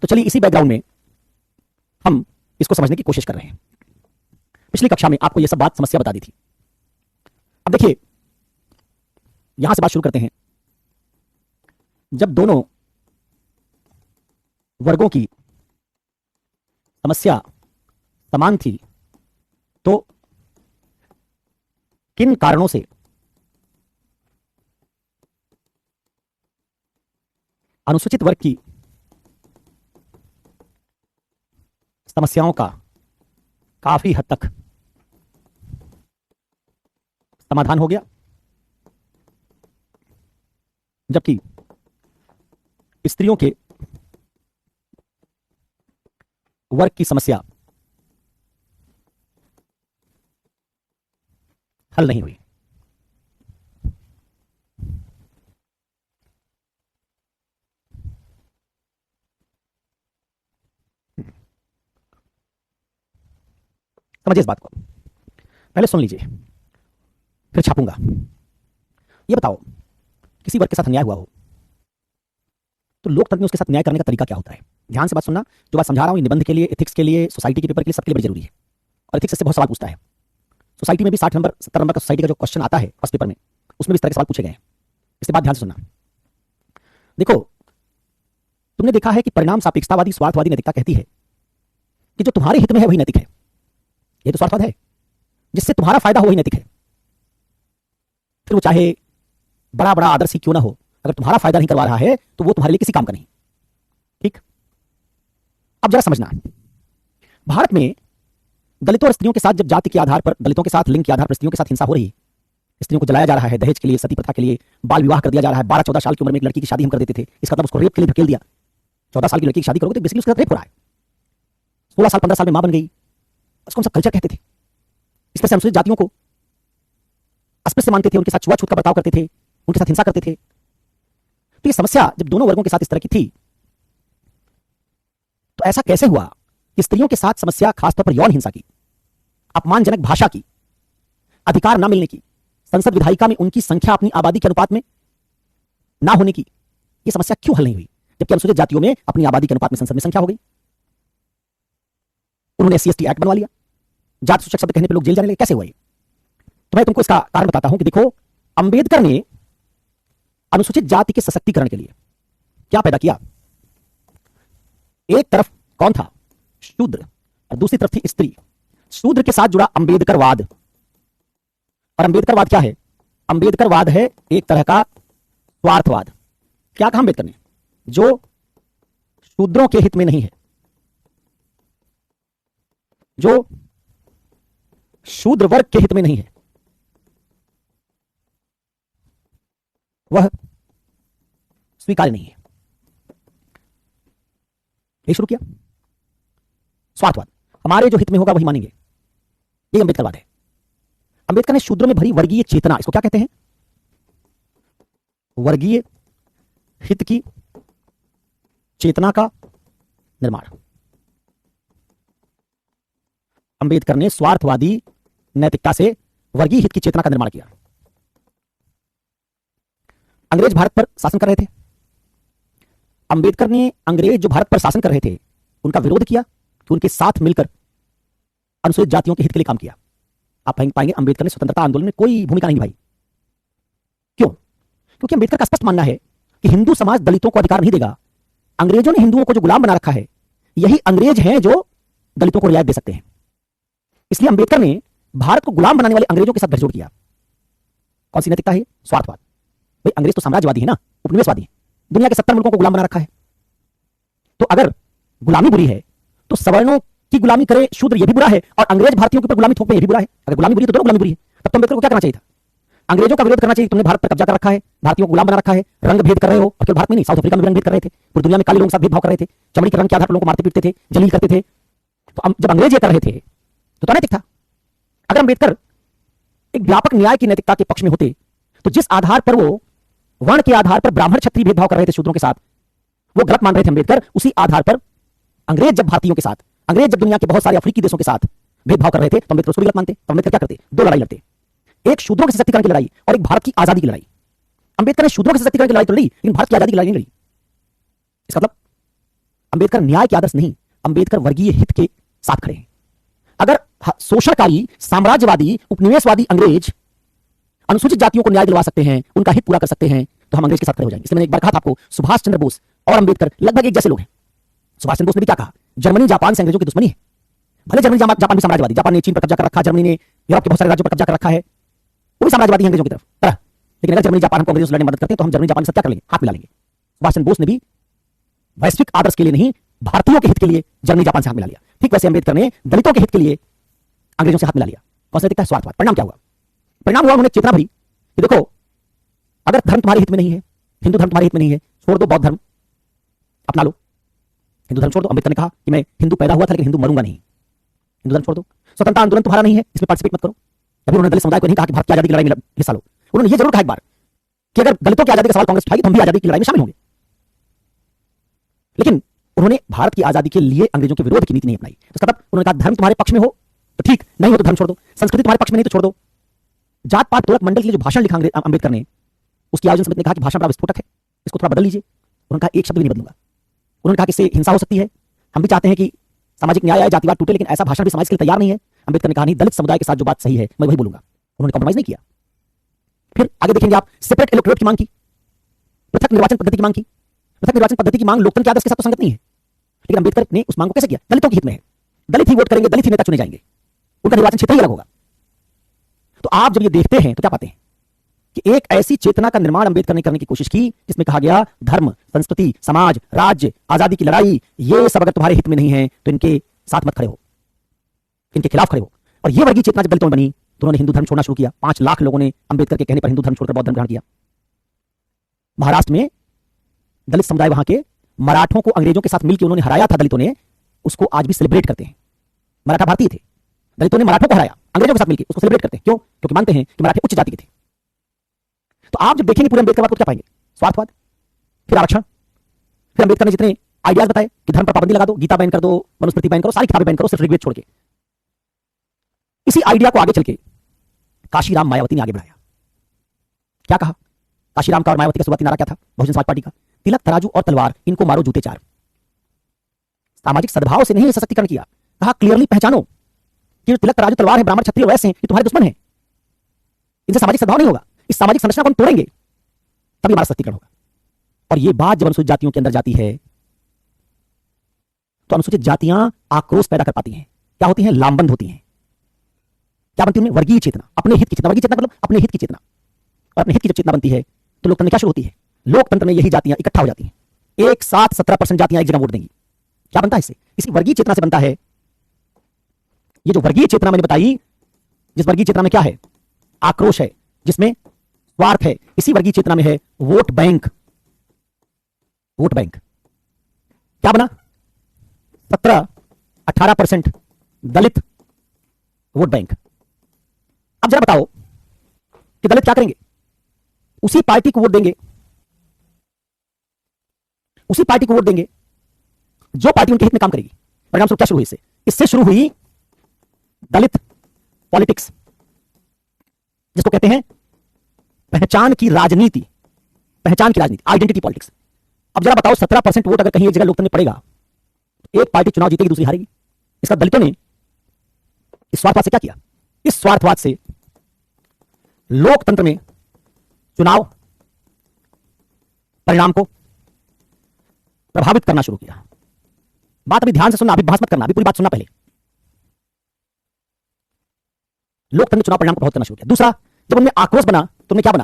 तो चलिए इसी बैकग्राउंड में हम इसको समझने की कोशिश कर रहे हैं। पिछली कक्षा में आपको यह सब बात समस्या बता दी थी। अब देखिए यहां से बात शुरू करते हैं। जब दोनों वर्गों की समस्या समान थी तो किन कारणों से अनुसूचित वर्ग की समस्याओं का काफी हद तक समाधान हो गया, जबकि स्त्रियों के वर्ग की समस्या हल नहीं हुई। समझिए इस बात को, पहले सुन लीजिए फिर छापूंगा। ये बताओ किसी वर्ग के साथ अन्याय हुआ हो तो लोकतंत्र में उसके साथ न्याय करने का तरीका क्या होता है? ध्यान से बात सुनना। जो बात समझा रहा हूं निबंध के लिए, एथिक्स के लिए, सोसाइटी के पेपर के लिए, सबके लिए बड़ी जरूरी है। और एथिक्स से बहुत सवाल पूछता है। सोसाइटी में भी 60 नंबर 70 नंबर का सोसाइटी का जो क्वेश्चन आता है फर्स्ट पेपर में, उसमें भी इस तरह के सवाल पूछे गए हैं। इसके बाद ध्यान से सुनना। देखो तुमने देखा है कि परिणाम सापेक्षतावादी स्वार्थवादी नैतिकता कहती है कि जो तुम्हारे हित में है वही नैतिक है। ये तो स्वार्थवाद है, जिससे तुम्हारा फायदा हो वही नैतिक है। फिर वो चाहे बड़ा बड़ा आदर्श ही क्यों ना हो, अगर तुम्हारा फायदा नहीं करवा रहा है तो वो तुम्हारे लिए किसी काम का नहीं। ठीक, अब जरा समझना। भारत में दलितों और स्त्रियों के साथ जब जाति के आधार पर, दलितों के साथ लिंग के आधार पर स्त्रियों के साथ हिंसा हो रही है, स्त्रियों को जलाया जा रहा है दहेज के लिए, सती प्रथा के लिए, बाल विवाह कर दिया जा रहा है। 12-14 साल की उम्र में एक लड़की की शादी हम कर देते थे, इसका मतलब उसको रेप के लिए धकेल दिया। 14 साल की लड़की की शादी करोगे तो बेसिकली उसका रेप हो रहा है। 16 साल 15 साल में मां बन गई, उसको हम सब कल्चर कहते थे। इस तरह से अनुसूचित जातियों को अस्पृश्य मानते थे, उनके साथ छुआछूत का बर्ताव करते थे, उनके साथ हिंसा करते थे। तो ये समस्या जब दोनों वर्गों के साथ इस तरह की थी तो ऐसा कैसे हुआ कि स्त्रियों के साथ समस्या खासतौर पर यौन हिंसा की, अपमानजनक भाषा की, अधिकार ना मिलने की, संसद विधायिका में उनकी संख्या अपनी आबादी के अनुपात में ना होने की, यह समस्या क्यों हल नहीं हुई? जबकि अनुसूचित जातियों में अपनी आबादी के अनुपात में संसद में संख्या हो गई, उन्होंने SC/ST एक्ट बनवा लिया, जाति सूचक शब्द कहने पे लोग जेल जाने लगे। कैसे हुआ ये? तो मैं तुमको इसका कारण बताता हूं कि देखो अंबेडकर ने अनुसूचित जाति के सशक्तिकरण के लिए क्या पैदा किया। एक तरफ कौन था? शूद्र, और दूसरी तरफ थी स्त्री। शूद्र के साथ जुड़ा अंबेडकरवाद। और अंबेडकरवाद क्या है? अंबेडकरवाद है एक तरह का स्वार्थवाद। क्या कहा अंबेडकर ने? जो शूद्रों के हित में नहीं है, जो शूद्र वर्ग के हित में नहीं है, वह स्वीकार्य नहीं है। ये शुरू किया स्वार्थवाद। हमारे जो हित में होगा वही मानेंगे, ये अंबेडकरवाद है। अंबेडकर ने शूद्रों में भरी वर्गीय चेतना, इसको क्या कहते हैं? वर्गीय हित की चेतना का निर्माण। अंबेडकर ने स्वार्थवादी नैतिकता से वर्गीय हित की चेतना का निर्माण किया। अंग्रेज भारत पर शासन कर रहे थे। अंबेडकर ने अंग्रेज जो भारत पर शासन कर रहे थे उनका विरोध किया कि उनके साथ मिलकर अनुसूचित जातियों के हित के लिए काम किया। आप पाएंगे अंबेडकर ने स्वतंत्रता आंदोलन में कोई भूमिका नहीं निभाई। क्यों? क्योंकि अंबेडकर का स्पष्ट मानना है कि हिंदू समाज दलितों को अधिकार नहीं देगा। अंग्रेजों ने हिंदुओं को जो गुलाम बना रखा है, यही अंग्रेज हैं जो दलितों को रियायत दे सकते हैं। इसलिए अंबेडकर ने भारत को गुलाम बनाने वाले अंग्रेजों के साथ गठजोड़ किया। कौन सी नैतिकता है? स्वार्थवाद। भाई अंग्रेज तो साम्राज्यवादी है ना, उपनिवेशवादी है, दुनिया के 70 मुल्कों को गुलाम बना रखा है। तो अगर गुलामी बुरी है तो सवर्णों की गुलामी करे शूद्र ये भी बुरा है, और अंग्रेज भारतीयों के ऊपर गुलामी थोपे ये भी बुरा है। अगर गुलामी बुरी है तो दोनों गुलामी बुरी है। तब तो अंबेडकर को क्या करना चाहिए था? अंग्रेजों का विरोध करना चाहिए। तुमने भारत पर कब्जा कर रखा है, भारतीयों को गुलाम बना रखा है, रंग भेद कर रहे हो। और केवल भारत में नहीं, साउथ अफ्रीका में भी रंग भेद कर रहे थे, पूरी दुनिया में काले लोगों के साथ भेदभाव कर रहे थे, चमड़ी के रंग के आधार पर लोगों को मारते पीटते थे, जलील करते थे। तो जब अंग्रेज ये कर रहे थे तो अनैतिक था। अगर अंबेडकर एक व्यापक न्याय की नैतिकता के पक्ष में होते तो जिस आधार पर वो वर्ण के आधार पर ब्राह्मण क्षत्रिय भेदभाव कर रहे थे शूद्रों के साथ, वो गलत मान रहे थे अंबेडकर, उसी आधार पर अंग्रेज जब भारतीयों के साथ, अंग्रेज जब दुनिया के बहुत सारे अफ्रीकी देशों के साथ भेदभाव कर रहे थे तो अंबेडकर उसको भी गलत मानते। तो अंबेडकर क्या करते? दो लड़ाई लड़ते, एक शूद्रों के सशक्तिकरण की लड़ाई और एक भारत की आजादी की लड़ाई। अंबेडकर ने शूद्रों के सशक्तिकरण की लड़ाई तो लड़ी, लेकिन भारत की आजादी की लड़ाई नहीं लड़ी। इसका मतलब अंबेडकर न्याय के आदर्श नहीं, अंबेडकर वर्गीय हित के साथ खड़े हैं। अगर शोषणकारी, साम्राज्यवादी, उपनिवेशवादी अंग्रेज अनुसूचित जातियों को न्याय दिलवा सकते हैं, उनका हित पूरा कर सकते हैं, तो हम अंग्रेज के साथ खड़े हो जाएंगे। इसलिए मैंने एक बार कहा था आपको, सुभाष चंद्र बोस और अंबेडकर लगभग एक जैसे लोग हैं। सुभाष चंद्र बोस ने भी क्या कहा, जर्मनी जापान से अंग्रेजों की दुश्मनी है। भले जर्मनी जापान भी साम्राज्यवादी, जापान ने चीन पर कब्जा कर रखा, जर्मनी ने यूरोप के बहुत सारे राज्यों पर कब्जा कर रखा है, वो भी साम्राज्यवादी है अंग्रेजों की तरफ। लेकिन अगर जर्मनी जापान हमको अंग्रेजों से लड़ने में मदद करते हैं तो हम जर्मनी जापान के साथ क्या कर लेंगे, हाथ मिला लेंगे। सुभाष चंद्र बोस ने भी वैश्विक आदर्श के लिए नहीं, भारतीयों के हित के लिए जर्मनी जापान से हाथ मिला लिया। ठीक वैसे अंबेडकर ने दलितों के हित के लिए अंग्रेजों से हाथ मिला लिया। कौन सा दिखता है, स्वार्थवाद। परिणाम क्या हुआ? परिणाम हुआ उन्होंने चेतना भरी कि देखो, अगर धर्म तुम्हारे हित में नहीं है, हिंदू धर्म तुम्हारे हित में नहीं है, छोड़ दो, बौद्ध धर्म अपना लो, हिंदू धर्म छोड़ दो। अंबेडकर ने कहा कि मैं हिंदू पैदा हुआ था लेकिन हिंदू मरूंगा नहीं, हिंदू धर्म छोड़ दो। स्वतंत्रता आंदोलन तुम्हारा नहीं है, इसमें पार्टिसिपेट मत करो। अभी उन्होंने दलित समुदाय को नहीं कहा कि भारत की आजादी की लड़ाई में हिस्सा लो। उन्होंने ये जरूर कहा एक बार कि अगर दलितों की आजादी का सवाल कांग्रेस उठाएगी तो हम भी आजादी की लड़ाई में शामिल होंगे। लेकिन उन्होंने भारत की आजादी के लिए अंग्रेजों के विरोध की नीति नहीं अपनाई। तो इसका मतलब उन्होंने कहा धर्म तुम्हारे पक्ष में हो तो ठीक, नहीं हो तो धर्म छोड़ दो। संस्कृति तुम्हारे पक्ष में नहीं तो छोड़ दो। जात पात तोड़क मंडल के लिए जो भाषण लिखा अंबेडकर ने, उसकी आयोजन समिति ने कहा कि भाषण बड़ा विस्फोटक है, इसको थोड़ा बदल लीजिए। उन्होंने कहा एक शब्द भी नहीं बदलूंगा। उन्होंने कहा कि इससे हिंसा हो सकती है, हम भी चाहते हैं कि सामाजिक न्याय आए, जातिवाद टूटे, लेकिन ऐसा भाषण भी समाज के लिए तैयार नहीं है। अंबेडकर ने कहा नहीं, दलित समुदाय के साथ जो बात सही है मैं वही बोलूंगा। उन्होंने कॉम्प्रोमाइज नहीं किया। फिर आगे देखेंगे आप, सेपरेट इलेक्टोरेट की मांग की, पृथक निर्वाचन पद्धति की मांग की। पृथक निर्वाचन पद्धति की मांग लोकतंत्र के आदर्श के साथ तो संगत नहीं है, लेकिन अंबेडकर ने उस मांग को कैसे किया, दलितों के हित में है, दलित ही वोट करेंगे, दलित ही नेता चुने जाएंगे, उनका निर्वाचन क्षेत्र ही अलग होगा। तो आप जब ये देखते हैं तो क्या पाते हैं कि एक ऐसी चेतना का निर्माण अंबेडकर ने करने की कोशिश की जिसमें कहा गया धर्म, संस्कृति, समाज, राज्य, आजादी की लड़ाई, ये सब अगर तुम्हारे हित में नहीं है तो इनके साथ मत खड़े हो, इनके खिलाफ खड़े हो। और ये वर्गीय चेतना जब दलितों में बनी तो उन्होंने हिंदू धर्म छोड़ना शुरू किया। 5 लाख लोगों ने अंबेडकर के कहने पर हिंदू धर्म छोड़कर बौद्ध धर्म ग्रहण किया। महाराष्ट्र में दलित समुदाय, वहां के मराठों को अंग्रेजों के साथ मिलकर उन्होंने हराया था दलितों ने, उसको आज भी सेलिब्रेट करते हैं। मराठा भारतीय थे, दलितों ने मराठों को हराया अंग्रेजों के साथ मिलकर, उसको सेलिब्रेट करते हैं। क्यों? क्योंकि मानते हैं कि मराठे उच्च जाति के थे। तो आप जब देखेंगे पूरे अंबेडकरवाद को क्या पाएंगे, स्वार्थवाद, फिर आरक्षण, फिर अंबेडकर ने जितने आइडियाज बताए कि धर्म पर पाबंदी लगा दो, गीता बैन कर दो, मनुस्मृति बैन करो, सारी किताबें बैन करो, सिर्फ ऋग्वेद छोड़ के। इसी आइडिया को आगे चल के काशीराम मायावती ने आगे बढ़ाया। क्या कहा? काशीराम का और मायावती का शुरुआती नारा क्या था बहुजन समाज पार्टी का? तिलक, तराजू और तलवार, इनको मारो जूते चार। सामाजिक सद्भाव से नहीं सशक्तिकरण किया, कहा क्लियरली पहचानो कि जो तिलक, तराजू, तलवार है, ब्राह्मण, क्षत्रिय, वैश्य हैं, ये तुम्हारे दुश्मन हैं, इनसे सामाजिक सद्भाव नहीं होगा। इस सामाजिक संरचना को हम तोड़ेंगे तभी हमारा सशक्तिकरण होगा। और ये बात जब अनुसूचित जातियों के अंदर जाती है तो अनुसूचित जातियां आक्रोश पैदा कर पाती हैं। क्या होती हैं? लामबंद होती हैं। क्या बनती है उनमें? वर्गीय चेतना, अपने हित की चेतना। वर्गीय चेतना मतलब अपने हित की चेतना। और अपने हित की जब चेतना बनती है तो लोकतंत्र में क्या शुरू होती है? लोकतंत्र में यही जातियां इकट्ठा हो जाती हैं। एक साथ 17% जातियां एक जगह वोट देंगी। क्या बनता है इससे? इसी वर्गीय चेतना से बनता है। ये जो वर्गीय चेतना मैंने बताई, जिस वर्गीय चेतना में क्या है? आक्रोश है, जिसमें स्वार्थ है, इसी वर्गीय चेतना में है वोट बैंक। वोट बैंक क्या बना? 17-18% दलित वोट बैंक। अब जरा बताओ कि दलित क्या करेंगे? उसी पार्टी को वोट देंगे, उसी पार्टी को वोट देंगे जो पार्टी उनके हित में काम करेगी। परिणाम स्वरूप क्या शुरू हुई? इससे शुरू हुई दलित पॉलिटिक्स, जिसको कहते हैं पहचान की राजनीति। पहचान की राजनीति, आइडेंटिटी पॉलिटिक्स। अब जरा बताओ 17% वोट अगर कहीं एक जगह लोकतंत्र में पड़ेगा तो एक पार्टी चुनाव जीतेगी, दूसरी हारेगी। इसका दलितों ने इस स्वार्थवाद से क्या किया? इस स्वार्थवाद से लोकतंत्र में चुनाव परिणाम को प्रभावित करना शुरू किया। बात अभी ध्यान से सुनना, अभी बहस मत करना, अभी पूरी बात सुनना पहले। लोकतंत्र चुनाव परिणाम को प्रभावित करना शुरू किया। दूसरा, जब उनमें आक्रोश बना तो उनमें क्या बना?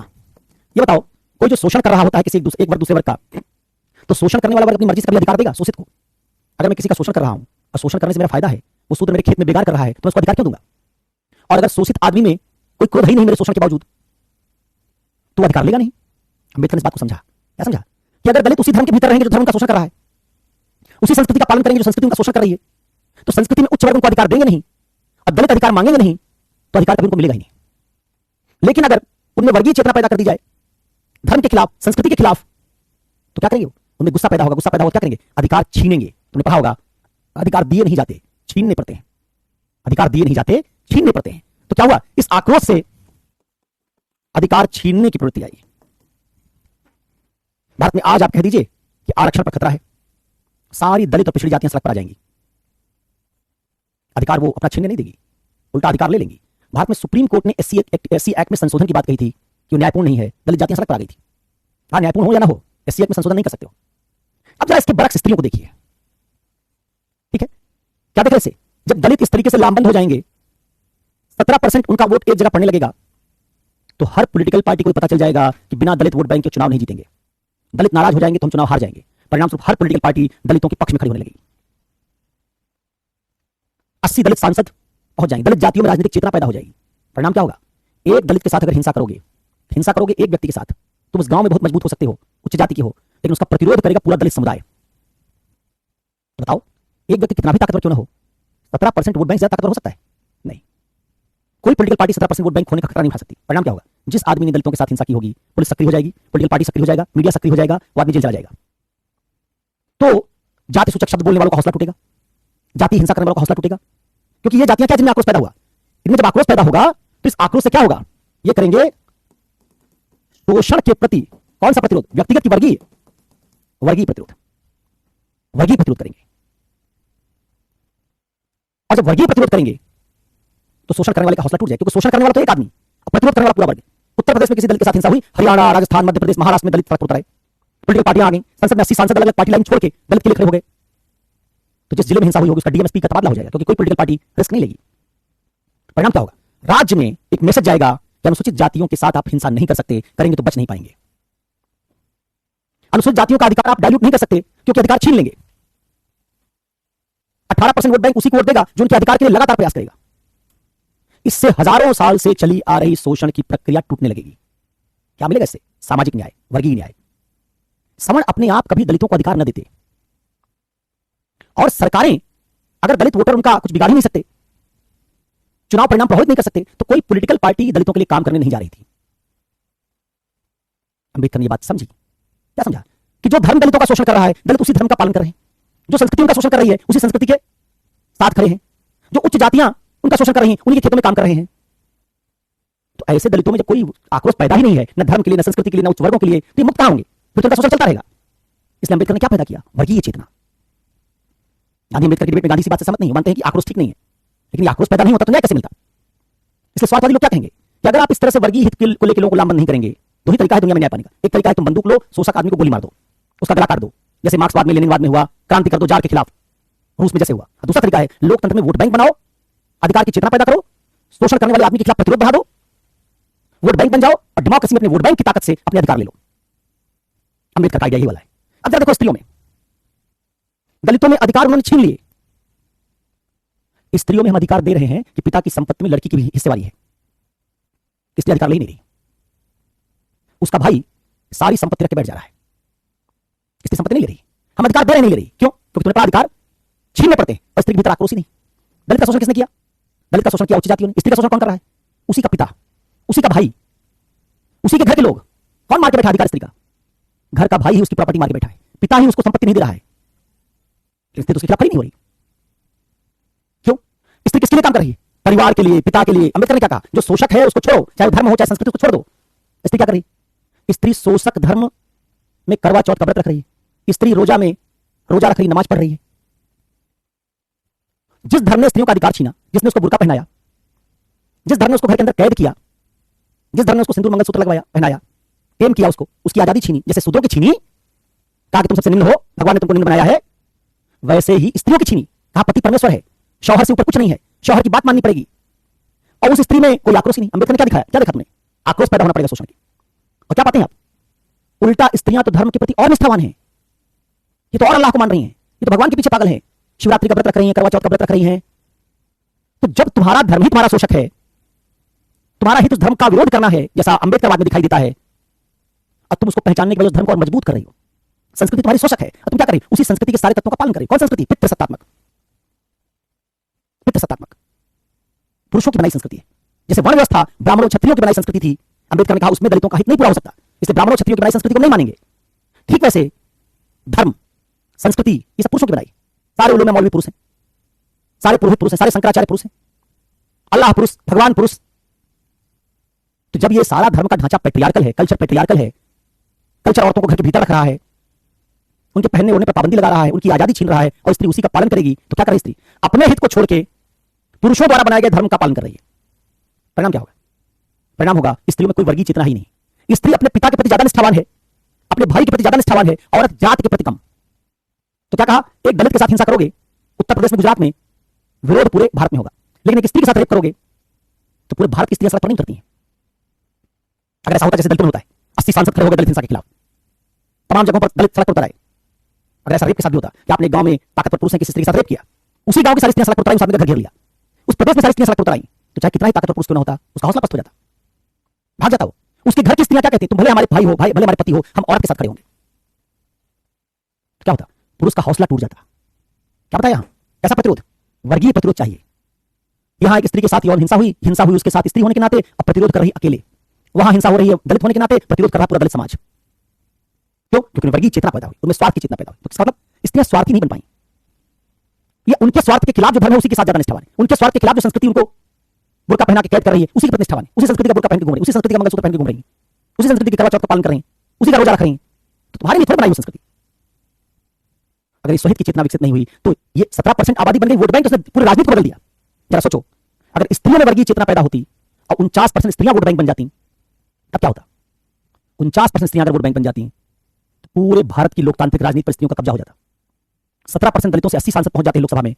ये बताओ, कोई जो शोषण कर रहा होता है किसी एक वर्ग दूसरे वर्ग का, तो शोषण करने वाला वर्ग अपनी मर्जी से कभी अधिकार देगा शोषित को? अगर मैं किसी का शोषण कर रहा हूं और शोषण करने से मेरा फायदा है, वो शूद्र मेरे खेत में बेकार कर रहा है, तो मैं उसको अधिकार क्यों दूंगा? और अगर शोषित आदमी में कोई क्रोध ही नहीं मेरे शोषण के बावजूद, तो अधिकार लेगा नहीं। अंबेडकर ने इस बात को समझा। क्या समझा? कि अगर दलित उसी धर्म के भीतर रहेंगे जो धर्म का शोषण कर रहा है, उसी संस्कृति का पालन करेंगे जो संस्कृति उनका शोषण कर रही है, तो संस्कृति में उच्च वर्ग उनको अधिकार देंगे नहीं, और दलित अधिकार मांगेंगे नहीं, तो अधिकार कभी उनको मिलेगा ही नहीं। लेकिन अगर उनमें वर्गीय चेतना पैदा कर दी जाए, धर्म के खिलाफ, संस्कृति के खिलाफ, तो क्या करेंगे? उनमें गुस्सा पैदा होगा। गुस्सा पैदा होगा, क्या करेंगे? अधिकार छीनेंगे। तुमने पढ़ा होगा, अधिकार दिए नहीं जाते, छीनने पड़ते हैं। अधिकार दिए नहीं जाते, छीनने पड़ते हैं। तो क्या हुआ? इस आक्रोश से अधिकार छीनने की प्रवृत्ति आई। भारत में आज आप कह दीजिए कि आरक्षण पर खतरा है, सारी दलित और पिछड़ी जातियां सड़क पर आ जाएंगी। अधिकार वो अपना छीनने नहीं देगी, उल्टा अधिकार ले लेंगी। भारत में सुप्रीम कोर्ट ने एससी एक्ट में संशोधन की बात कही थी कि न्यायपूर्ण नहीं है, दलित जातियां सड़क पर आ गई थी। हाँ, न्यायपूर्ण हो या ना हो, एससी एक्ट में संशोधन नहीं कर सकते हो। अब जरा इसके बरक्स स्त्रियों को देखिए, ठीक है? क्या देख रहे से? जब दलित इस तरीके से लामबंद हो जाएंगे, 17% उनका वोट एक जगह पड़ने लगेगा, तो हर पॉलिटिकल पार्टी को पता चल जाएगा कि बिना दलित वोट बैंक के चुनाव नहीं जीतेंगे। दलित नाराज हो जाएंगे तो हम चुनाव हार जाएंगे। परिणाम स्वरूप हर पॉलिटिकल पार्टी दलितों के पक्ष में खड़ी होने लगेगी। 80 दलित सांसद पहुंच जाएंगे, दलित जातियों में राजनीतिक चेतना पैदा हो जाएगी। परिणाम क्या होगा? एक दलित के साथ अगर हिंसा करोगे एक व्यक्ति के साथ, तुम उस गांव में बहुत मजबूत हो सकते हो, उच्च जाति के हो, लेकिन उसका प्रतिरोध करेगा पूरा दलित समुदाय। बताओ, एक व्यक्ति कितना भी ताकतवर क्यों ना हो, 17% वोट बैंक ज्यादा ताकतवर हो सकता है? नहीं। कोई पॉलिटिकल पार्टी 17% वोट बैंक होने का खतरा नहीं उठा सकती। परिणाम क्या होगा? जिस आदमी ने दलितों के साथ हिंसा की होगी, पुलिस सक्रिय हो जाएगी, पॉलिटिकल पार्टी सक्रिय हो जाएगा, मीडिया सक्रिय हो जाएगा, वो आदमी जेल चला जाएगा। तो जाति सूचक शब्द बोलने वालों का हौसला टूटेगा, जाति हिंसा करने वालों का हौसला टूटेगा। क्योंकि ये जातियां क्या, जिनमें आक्रोश पैदा हुआ, इनमें जब आक्रोश पैदा होगा तो इस आक्रोश से क्या होगा? ये करेंगे शोषण के प्रति कौन सा प्रतिरोध? व्यक्तिगत की वर्गीय? वर्गीय प्रतिरोध। वर्गीय प्रतिरोध करेंगे। और जब वर्गीय प्रतिरोध करेंगे तो शोषण करने वाले का हौसला टूट जाए, क्योंकि शोषण करने वाला तो एक आदमी, प्रतिरोध करने वाला पूरा वर्ग। उत्तर प्रदेश में किसी दलित के साथ हिंसा हुई, हरियाणा, राजस्थान, मध्य प्रदेश, महाराष्ट्र में दलित फर्क पड़ता है, पॉलिटिकल पार्टियां आ गई, संसद में 80 सांसद अलग अलग पार्टी लाइन छोड़ के दलित के लिए खड़े हो गए। तो जिस जिले में हिंसा हुई होगी उसका डीएम एसपी का तबादला हो जाएगा, क्योंकि कोई पॉलिटिकल पार्टी रिस्क नहीं लेगी। परिणाम क्या होगा? राज्य में एक मैसेज जाएगा कि अनुसूचित जातियों के साथ आप हिंसा नहीं कर सकते, करेंगे तो बच नहीं पाएंगे। अनुसूचित जातियों का अधिकार आप डाइल्यूट नहीं कर सकते, क्योंकि अधिकार छीन लेंगे। 18% वोट बैंक उसी को वोट देगा जो उनके अधिकार के लिए लगातार प्रयास करेगा। इससे हजारों साल से चली आ रही शोषण की प्रक्रिया टूटने लगेगी। क्या मिलेगा इससे? सामाजिक न्याय, वर्गीय न्याय। सवर्ण अपने आप कभी दलितों को अधिकार न देते, और सरकारें अगर दलित वोटर उनका कुछ बिगाड़ ही नहीं सकते, चुनाव परिणाम प्रभावित नहीं कर सकते, तो कोई पॉलिटिकल पार्टी दलितों के लिए काम करने नहीं जा रही थी। अंबेडकर ने यह बात समझी। क्या समझा? कि जो धर्म दलितों का शोषण कर रहा है, दलित उसी धर्म का पालन कर रहे हैं। जो संस्कृति उनका शोषण कर रही है, उसी संस्कृति के साथ खड़े हैं। जो उच्च जातियां उनका शोषण कर रही हैं, उन्हीं के खेतों में काम कर रहे हैं। तो ऐसे दलितों में जब कोई आक्रोश पैदा ही नहीं है, न धर्म के लिए, न संस्कृति के लिए, न उच्च वर्गों के लिए, तो ये मुक्त कहां होंगे? फिर तो उनका शोषण चलता रहेगा। इसलिए अंबेडकर ने क्या पैदा किया? वर्गीय चेतना। गांधी अंबेडकर की डिबेट में गांधी इसी बात से सहमत नहीं, मानते हैं कि आक्रोश ठीक नहीं है, लेकिन आक्रोश पैदा नहीं होता तो न्याय कैसे मिलता? इसलिए स्वार्थवादी लोग क्या कहेंगे कि अगर आप इस तरह से वर्गीय हित को लेकर लोगों को लामबंद नहीं करेंगे, दो ही तरीका है दुनिया में न्याय पाने का। एक तरीका है तुम बंदूक लो, शोषक आदमी को गोली मार दो, उसका गला काट दो, जैसे मार्क्सवाद में, लेनिनवाद में हुआ, क्रांति कर दो जार के खिलाफ, रूस में जैसे हुआ। दूसरा तरीका है लोकतंत्र में वोट बैंक बनाओ, अधिकार की चेतना पैदा करो, शोषण करने वाले आदमी के खिलाफ प्रतिरोध बढ़ा दो, वोट बैंक बन जाओ और डेमोक्रेसी में अपने वोट बैंक की ताकत से अपने अधिकार ले लो। अंबेडकर का आइडिया यही वाला है। अब जरा देखो स्त्रियों में, दलितों में अधिकार उन्होंने छीन लिए, स्त्रियों में हम अधिकार दे रहे हैं कि पिता की संपत्ति में लड़की की भी हिस्सेदारी है, इसलिए अधिकार ले नहीं रही। उसका भाई सारी संपत्ति रख के बैठ जा रहा है, इसकी संपत्ति नहीं ले रही, हम अधिकार दे रहे नहीं ले रही। क्यों? क्योंकि तुम्हें अधिकार छीनने पड़ते हैं। और स्त्री के भीतर आक्रोश ही नहीं। दलित का शोषण किसने किया? दलित का शोषण किया उच्च जातियों ने। स्त्री का शोषण कौन कर रहा है? उसी का पिता, उसी का भाई, उसी के घर के लोग। कौन मार के बैठा अधिकार स्त्री का? घर का भाई ही उसकी प्रॉपर्टी मार के बैठा है, पिता ही उसको संपत्ति नहीं दे रहा है, स्त्री तो उसके खिलाफ खड़ी नहीं हो रही। क्यों? स्त्री किसके लिए काम कर रही है? परिवार के लिए, पिता के लिए। अंबेडकर ने क्या कहा? जो शोषक है उसको छोड़ो, चाहे वो धर्म हो चाहे संस्कृति, उसको छोड़ दो। स्त्री क्या कर रही? स्त्री शोषक धर्म में करवा चौथ का व्रत रख रही है, स्त्री रोजा में रोजा रख रही, नमाज पढ़ रही है। जिस धर्म ने स्त्रियों का अधिकार छीना, जिसने उसको बुर्का पहनाया, जिस धर्म ने उसको घर के अंदर कैद किया, जिस धर्म ने उसको सिंदूर मंगलसूत्र लगवाया, पहनाया, टेम किया उसको, उसकी आजादी छीनी, जैसे शूद्रों की छीनी, कहा कि तुम सबसे निम्न हो, भगवान ने तुमको निम्न बनाया है, वैसे ही स्त्रियों की छीनी, कहा पति परमेश्वर है, शौहर से ऊपर कुछ नहीं है, शौहर की बात माननी पड़ेगी। और उस स्त्री में कोई आक्रोश ही नहीं। अंबेडकर ने क्या दिखाया? क्या देखा तुमने? आक्रोश पैदा होना पड़ेगा शोषण की। और क्या पाते हैं आप? उल्टा स्त्रियां तो धर्म के प्रति और निष्ठावान हैं, ये तो और अल्लाह को मान रही हैं, ये तो भगवान के पीछे पागल हैं, शिवरात्रि का व्रत रख रही हैं, करवा चौथ का व्रत रख रही हैं। तो जब तुम्हारा धर्म ही तुम्हारा शोषक है, तुम्हारा हित उस धर्म का विरोध करना है, जैसा अंबेडकरवाद में दिखाई देता है, और तुम उसको पहचानने के बाद उस धर्म को और मजबूत कर रही हो। संस्कृति तुम्हारी शोषक है और तुम क्या कर रही हो? उसी संस्कृति के सारे तत्वों का पालन कर रही हो। कौन संस्कृति? पितृसत्तात्मक। पितृसत्तात्मक पुरुषों की बनाई संस्कृति है। जैसे वर्ण व्यवस्था ब्राह्मणों क्षत्रियों की बनाई संस्कृति थी, अंबेडकर ने कहा उसमें दलितों का हित नहीं पूरा हो सकता, इसलिए ब्राह्मणों क्षत्रियों की बनाई संस्कृति को नहीं मानेंगे। ठीक वैसे धर्म, संस्कृति, ये सब पुरुषों की बनाई। सारे उलूम में मौलवी पुरुष हैं, सारे पुरोहित पुरुष हैं, सारे शंकराचार्य पुरुष हैं, अल्लाह पुरुष, भगवान पुरुष। तो जब ये सारा धर्म का ढांचा पैट्रियार्कल है, कल्चर पैट्रियार्कल है, कल्चर औरतों को घर के भीतर रख रहा है, उनके पहनने ओढ़ने पर पाबंदी लगा रहा है, उनकी आजादी छीन रहा है, और स्त्री उसी का पालन करेगी, तो क्या करे स्त्री? अपने हित को छोड़ के पुरुषों द्वारा बनाए गए धर्म का पालन कर रही है। परिणाम क्या होगा? परिणाम होगा स्त्रियों में कोई वर्गीय चेतना ही नहीं। स्त्री अपने पिता के प्रति ज्यादा निष्ठावान है, अपने भाई के प्रति ज्यादा निष्ठावान है, औरत जात के प्रति कम। तो क्या कहा? एक दलित के साथ हिंसा करोगे उत्तर प्रदेश में, गुजरात में, विरोध पूरे भारत में होगा, लेकिन एक स्त्री के साथ रेप करोगे तो पूरे भारत की स्त्रियां सड़क पर नहीं करती हैं। अगर ऐसा होता जैसे दलित में होता है, 80 सांसद खड़े हो गए दलित हिंसा के खिलाफ, तमाम जगहों पर दलित सड़क पर उतर आए। अगर ऐसा रेप के साथ भी होता कि आपने गांव में ताकतवर पुरुष ने किसी स्त्री के साथ रेप किया, उसी गांव की सारी स्त्रियां सड़क पर उतर आई, उस आदमी का घर घेर लिया, उस प्रदेश में सारी स्त्रियां सड़क पर उतर आई, तो चाहे कितना ही ताकतवर पुरुष क्यों ना होता, उसका हौसला पस्त हो जाता, भाग जाता वो। उसके घर की स्त्रियां क्या कहती, तुम भले हमारे भाई हो, भाई भले हमारे पति हो, हम औरत के साथ खड़े होंगे। तो क्या होता? पुरुष का हौसला टूट जाता। क्या बताया यहां? कैसा प्रतिरोध? वर्गीय प्रतिरोध चाहिए। यहां एक स्त्री के साथ यौन हिंसा हुई उसके साथ स्त्री होने के नाते, अब प्रतिरोध कर रही अकेले। वहां हिंसा हो रही है दलित होने के नाते, प्रतिरोध कर रहा पूरा दलित समाज। क्यों? क्योंकि वर्गीय चेतना पैदा हुई, उनमें स्वार्थ की चेतना पैदा हुई। तो इसका मतलब स्त्रियां स्वार्थी नहीं बन पाई। ये उनके स्वार्थ के खिलाफ जो धर्म है उसी के साथ ज्यादा निष्ठावान है, उनके स्वार्थ के खिलाफ जो संस्कृति उनको बुर्का पहना के कैद कर रही है उसी के प्रति निष्ठावान है, उसी संस्कृति का बुर्का पहन के घूम रही है, उसी संस्कृति का मंगलसूत्र पहन के घूम रही है, उसी संस्कृति के करवा चौथ का पालन कर रही है, उसी का रोजा रख रही है। तो तुम्हारे लिए थोड़ी बनाई वो संस्कृति। अगर इस स्वहित की चेतना विकसित नहीं हुई तो ये 17% आबादी बन गई वोट बैंक, उसने पूरी राजनीति को बदल दिया। जरा सोचो, अगर स्त्रियों में वर्गीय चेतना पैदा होती और 49% स्त्रियां वोट बैंक बन जाती, तब क्या होता? 49% स्त्रियां अगर वोट बैंक बन जाती तो पूरे भारत की लोकतांत्रिक राजनीति पर स्त्रियों का कब्जा हो जाता। 17% दलितों से 80 सांसद पहुंच जाते हैं लोकसभा में,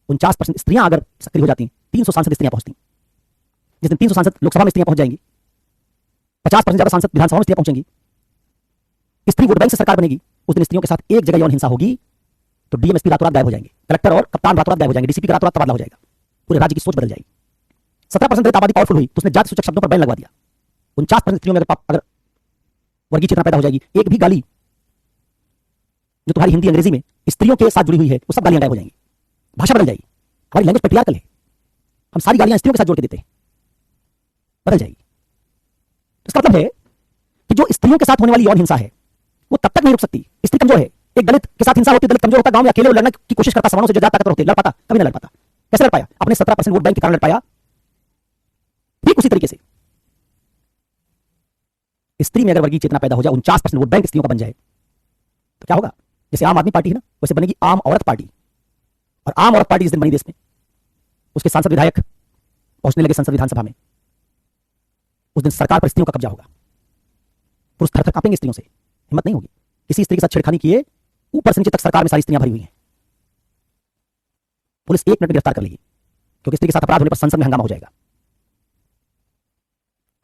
49% स्त्रियां अगर सक्रिय हो जाती, 300 सांसद स्त्रियां पहुंचती। जिस दिन 300 सांसद लोकसभा में स्त्रियां पहुंच जाएंगी, 50% ज्यादा सांसद विधानसभा में स्त्रियां पहुंचेंगी, स्त्री वोट बैंक से सरकार बनेगी, उस दिन स्त्रियों के साथ एक जगह यौन हिंसा होगी तो डीएमएसपी रातों रात गायब हो जाएंगे, कलेक्टर और कप्तान रातों रात गायब हो जाएंगे, डीसीपी का रातों रात तबादला हो जाएगा, पूरे राज्य की सोच बदल जाएगी। 17% दलित आबादी पावरफुल हुई तो उसने जाति सूचक शब्दों पर बैन लगवा दिया। 49% स्त्रियों में अगर वर्गीय चेतना पैदा हो जाएगी, एक भी गाली जो तुम्हारी हिंदी अंग्रेजी में स्त्रियों के साथ जुड़ी हुई है वो सब गालियां गायब हो जाएंगी, भाषा बदल जाएगी। हमारी लैंग्वेज पेट्रियार्कल है, हम सारी गालियां स्त्रियों के साथ जोड़ के देते हैं, बदल जाएगी। तो इसका मतलब है कि जो स्त्रियों के साथ होने वाली यौन हिंसा है वो तब तक नहीं रुक सकती। स्त्री कमजोर है, एक दलित के साथ हिंसा होती, दलित कमजोर होता, गांव में अकेले वो लड़ने की कोशिश करता, समानों से जो ज्यादा ताकतवर होते, लड़ पाता? कभी नहीं लड़ पाता। कैसे लड़ पाया? अपने 17% वोट बैंक के कारण लड़ पाया। ठीक उसी तरीके से स्त्री में अगर वर्गीय चेतना पैदा हो जाए, 49% वोट बैंक स्त्रियों का बन जाए, तो क्या होगा? जैसे आम आदमी पार्टी है ना, वैसे बनेगी आम औरत पार्टी। और आम औरत पार्टी जिस दिन बनी देश में, उसके सांसद विधायक पहुंचने लगे संसद विधानसभा में, उस दिन सरकार पर स्त्रियों का कब्जा होगा। पुरुष थर थर कांपेंगे स्त्रियों से, हिम्मत नहीं होगी। किसी स्त्री के साथ छेड़खानी किए, ऊपर से नीचे तक सरकार में सारी स्त्रियां भरी हुई हैं। पुलिस 1 मिनट में गिरफ्तार कर लेगी, क्योंकि स्त्री के साथ अपराध होने पर संसद में हंगामा हो जाएगा।